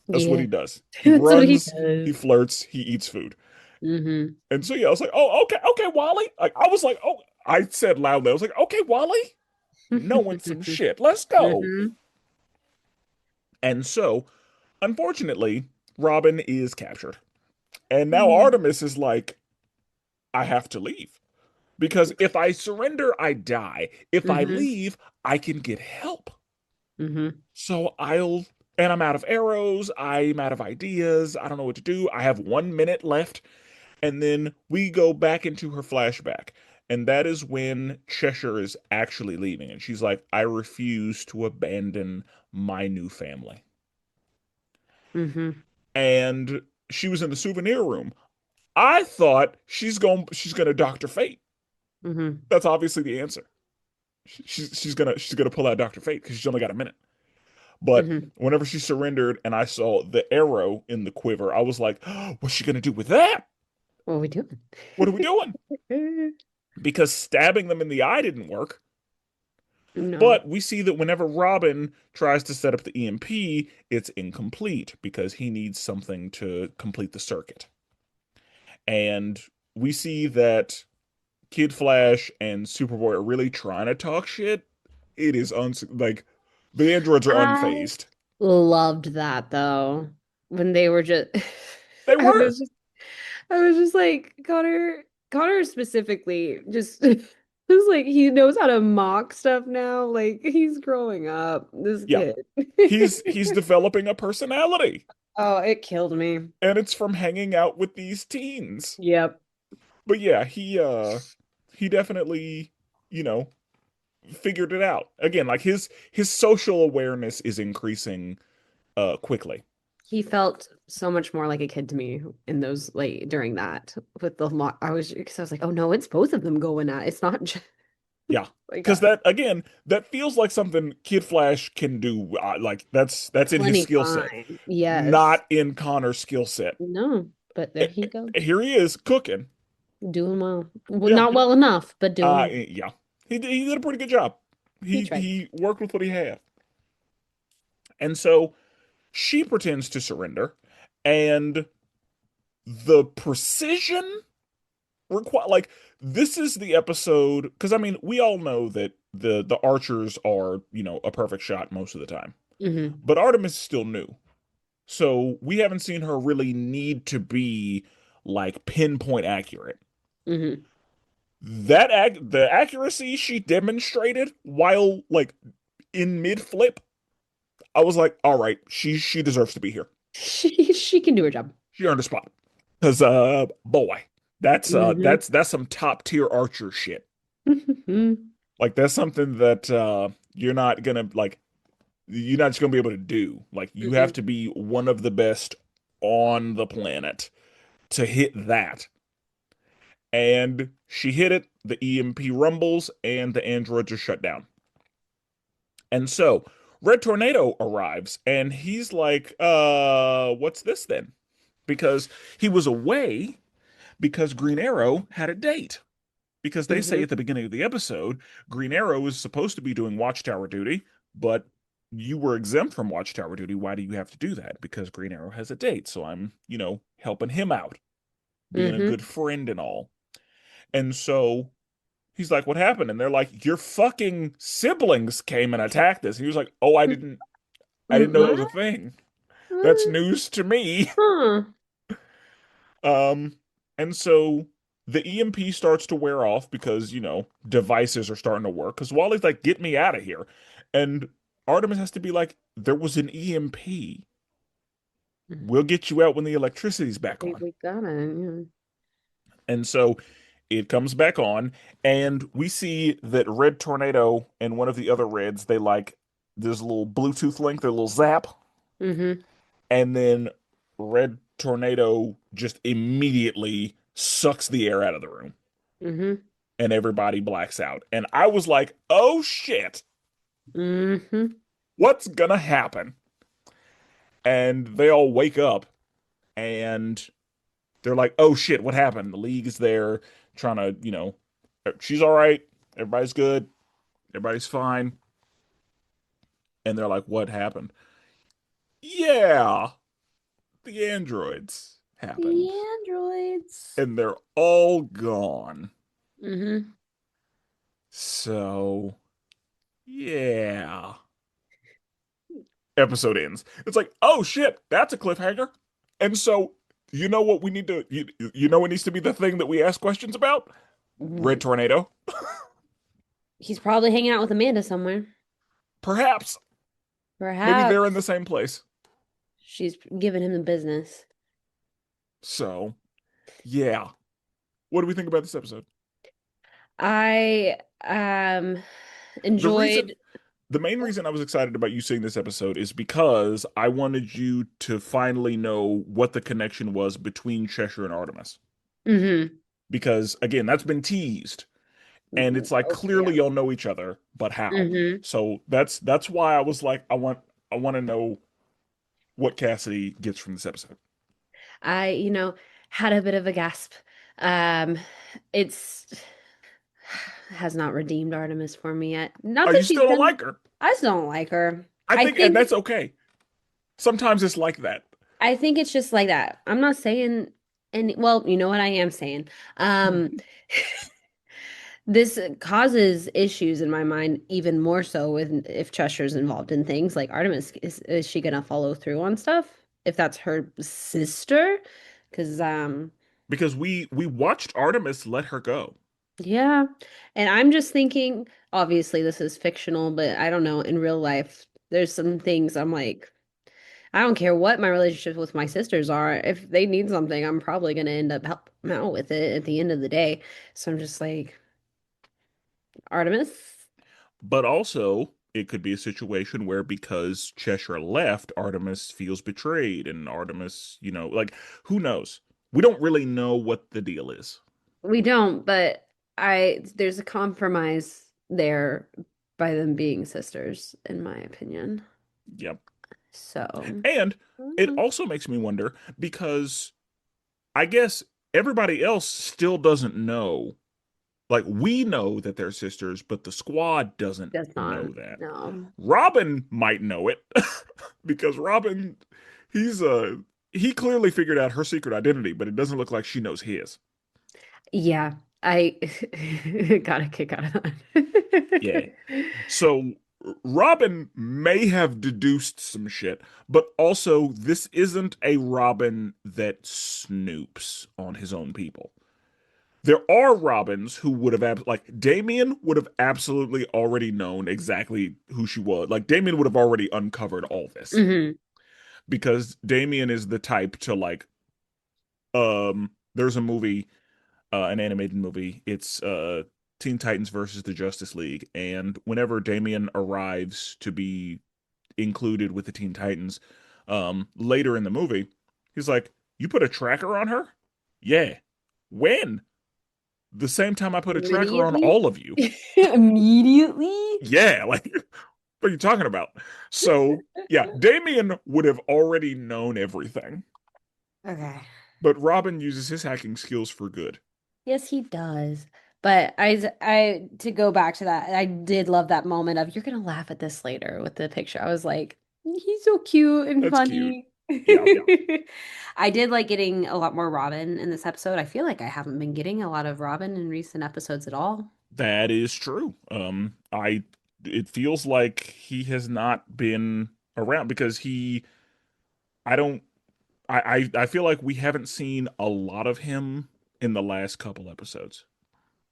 That's what Yeah. he does. He That's what he runs, he does. flirts, he eats food. Mm-hmm. And so yeah, I was like, "Oh, okay, okay, Wally." Like I was like, "Oh," I said loudly. I was like, "Okay, Wally, knowing some shit. Let's go." Mm-hmm. And so, unfortunately, Robin is captured. And now Yeah. Artemis is like, "I have to leave. Because if I surrender, I die. If I Mm-hmm. leave, I can get help. Mm-hmm. So and I'm out of arrows. I'm out of ideas. I don't know what to do. I have 1 minute left. And then we go back into her flashback. And that is when Cheshire is actually leaving. And she's like, I refuse to abandon my new family. Mm-hmm. And she was in the souvenir room. I thought she's gonna Dr. Fate. Mm-hmm. That's obviously the answer. She's gonna pull out Dr. Fate because she's only got a minute. But Mm-hmm. whenever she surrendered and I saw the arrow in the quiver, I was like, oh, what's she gonna do with that? What are we doing? What are we doing? Because stabbing them in the eye didn't work. No. But we see that whenever Robin tries to set up the EMP, it's incomplete because he needs something to complete the circuit. And we see that Kid Flash and Superboy are really trying to talk shit. It is like the androids are I unfazed. loved that though. When they were just They I were. was just I was just like Connor specifically just was like he knows how to mock stuff now. Like he's growing up, this Yeah. kid. He's developing a personality. Oh, it killed me. And it's from hanging out with these teens. Yep. But yeah, he definitely, you know, figured it out. Again, like his social awareness is increasing quickly. He felt so much more like a kid to me in those like during that with the mock. I was because I was like, oh no, it's both of them going at. It's not just Yeah. like Because that again, that feels like something Kid Flash can do. Like that's in his plenty skill set, fine. Yes. not in Connor's skill set. No, but there Eh, he goes. Here he is cooking. Doing well. Well, Yeah. not well enough, but doing well. Yeah. He did a pretty good job. He tried. He worked with what he had. And so she pretends to surrender, and the precision require like this is the episode because I mean we all know that the archers are a perfect shot most of the time, Hmm. but Artemis is still new, so we haven't seen her really need to be like pinpoint accurate. Hmm. The accuracy she demonstrated while like in mid flip, I was like, all right, she deserves to be here. She can do her job. She earned a spot. Because boy, Hmm. that's some top tier archer shit. Hmm. Like that's something that you're not just gonna be able to do. Like you have to be one of the best on the planet to hit that. And she hit it, the EMP rumbles, and the androids are shut down. And so Red Tornado arrives and he's like, what's this then? Because he was away because Green Arrow had a date. Because they say Hmm. at the beginning of the episode, Green Arrow is supposed to be doing Watchtower duty, but you were exempt from Watchtower duty. Why do you have to do that? Because Green Arrow has a date. So I'm, helping him out, being a Hmm. good friend and all. And so he's like, what happened? And they're like, your fucking siblings came and attacked us. And he was like, oh, I didn't know that was a What? thing. That's news to me. Huh. Um, and so the EMP starts to wear off because, devices are starting to work. Because Wally's like, get me out of here. And Artemis has to be like, there was an EMP. We'll get you out when the electricity's back on. We got it. And so it comes back on, and we see that Red Tornado and one of the other Reds, they like this little Bluetooth link, their little zap, Yeah. Hmm. and then Red Tornado just immediately sucks the air out of the room. Hmm. And everybody blacks out. And I was like, oh shit, Hmm. what's gonna happen? And they all wake up and they're like, oh shit, what happened? The league is there trying to, she's all right. Everybody's good. Everybody's fine. And they're like, what happened? Yeah, the androids The happened. androids. And they're all gone. Hmm. So, yeah. Episode ends. It's like, oh shit, that's a cliffhanger. And so, you know what we need to, you know what needs to be the thing that we ask questions about? Red Tornado? He's probably hanging out with Amanda somewhere. Perhaps. Maybe they're in the Perhaps same place. she's giving him the business. So, Yeah. What do we think about this episode? I The reason, enjoyed. the main reason I was excited about you seeing this episode is because I wanted you to finally know what the connection was between Cheshire and Artemis. Hmm. Because again, that's been teased, and it's like Okay, yeah. clearly y'all know each other, but how? Hmm. So that's why I was like, I want to know what Cassidy gets from this episode. I had a bit of a gasp. Um, it's has not redeemed Artemis for me yet. Not Oh, that you she's still don't been. like her? I just don't like her. I I think, and think that's okay. Sometimes it's like that. I think it's just like that. I'm not saying any, well, you know what I am saying. Um, this causes issues in my mind even more so with if Cheshire's involved in things like Artemis. Is she gonna follow through on stuff if that's her sister? Because Because we watched Artemis let her go. yeah, and I'm just thinking, obviously this is fictional, but I don't know, in real life, there's some things I'm like, I don't care what my relationships with my sisters are. If they need something, I'm probably gonna end up helping them out with it at the end of the day. So I'm just like, Artemis? But also, it could be a situation where because Cheshire left, Artemis feels betrayed, and Artemis, like who knows? We don't really know what the deal is. We don't, but there's a compromise there by them being sisters, in my opinion. Yep. So, And it mhm. also makes me wonder because I guess everybody else still doesn't know. Like we know that they're sisters, but the squad doesn't Does not. know that. No. Robin might know it because Robin, he's he clearly figured out her secret identity, but it doesn't look like she knows his. Yeah, I got a kick out of Yeah. that. So Robin may have deduced some shit, but also this isn't a Robin that snoops on his own people. There are Robins who would have like Damien would have absolutely already known exactly who she was. Like Damien would have already uncovered all this Hmm. because Damien is the type to like there's a movie, an animated movie. It's Teen Titans versus the Justice League, and whenever Damien arrives to be included with the Teen Titans, later in the movie, he's like, "You put a tracker on her?" "Yeah." "When?" "The same time I put a tracker on Immediately? all of you." Immediately? "Yeah." Like, what are you talking about? So, yeah, Damien would have already known everything, Okay. but Robin uses his hacking skills for good. Yes, he does. But to go back to that, I did love that moment of you're gonna laugh at this later with the picture. I was like, he's so cute and That's cute. funny. Yeah, I did like getting a lot more Robin in this episode. I feel like I haven't been getting a lot of Robin in recent episodes at all. that is true. It feels like he has not been around because I don't, I feel like we haven't seen a lot of him in the last couple episodes.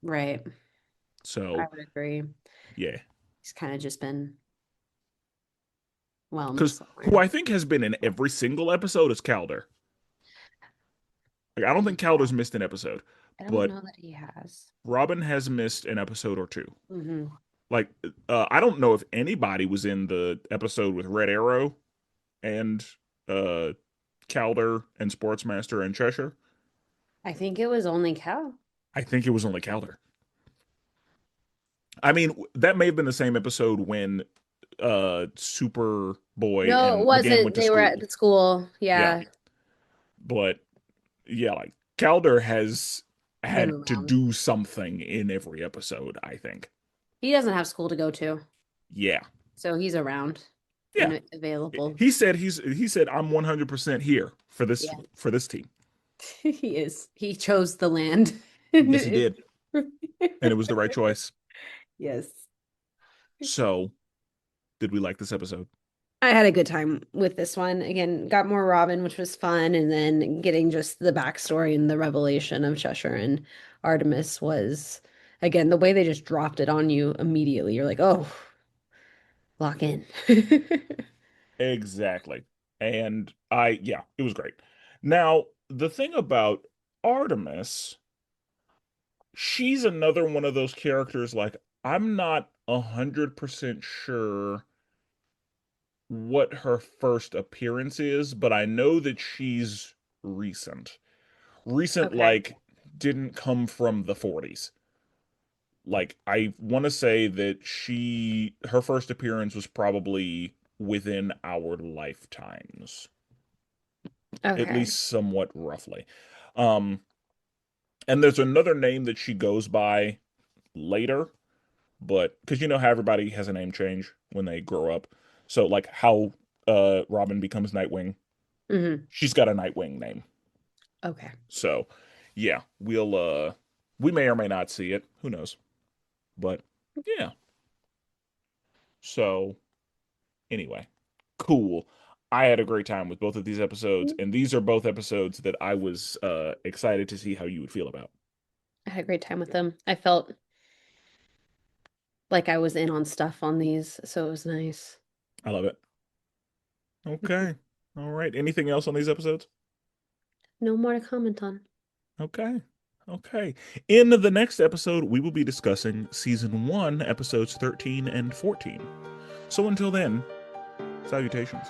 Right. I So, would agree. yeah. He's kind of just been whelmed Because who somewhere. I think has been in every single episode is Calder. Like, I don't think Yeah, Calder's missed an episode, I don't but know that he has. Robin has missed an episode or two. Hmm. Like, I don't know if anybody was in the episode with Red Arrow and uh Calder and Sportsmaster and Cheshire. I think it was only Cal. I think it was only Calder. I mean, that may have been the same episode when Superboy No, it and McGann went wasn't. to They were at school. the school. Yeah, Yeah, but yeah, like Calder has been had to around. do something in every episode, I think. He doesn't have school to go to, Yeah. so he's around Yeah. and available. He said I'm 100% here Yeah, for this team. he is. He chose the land. Yes, he did. And it was the right choice. Yes. So, did we like this episode? I had a good time with this one. Again, got more Robin, which was fun, and then getting just the backstory and the revelation of Cheshire and Artemis was, again, the way they just dropped it on you immediately. You're like, oh, lock in. Exactly. And yeah, it was great. Now, the thing about Artemis, she's another one of those characters, like, I'm not 100% sure what her first appearance is, but I know that she's recent. Recent, Okay. like, didn't come from the 40s. Like, I want to say that her first appearance was probably within our lifetimes, at Okay. least somewhat roughly. Um, and there's another name that she goes by later, but because you know how everybody has a name change when they grow up. So like how Robin becomes Nightwing, Hmm. she's got a Nightwing name. Okay. So yeah, we may or may not see it. Who knows? But yeah. So anyway, cool. I had a great time with both of these episodes, and these are both episodes that I was excited to see how you would feel about. I had a great time with them. I felt like I was in on stuff on these, so it was nice. I love it. Okay. All right. Anything else on these episodes? No more to comment on. Okay. Okay. In the next episode, we will be discussing season 1, episodes 13 and 14. So until then, salutations.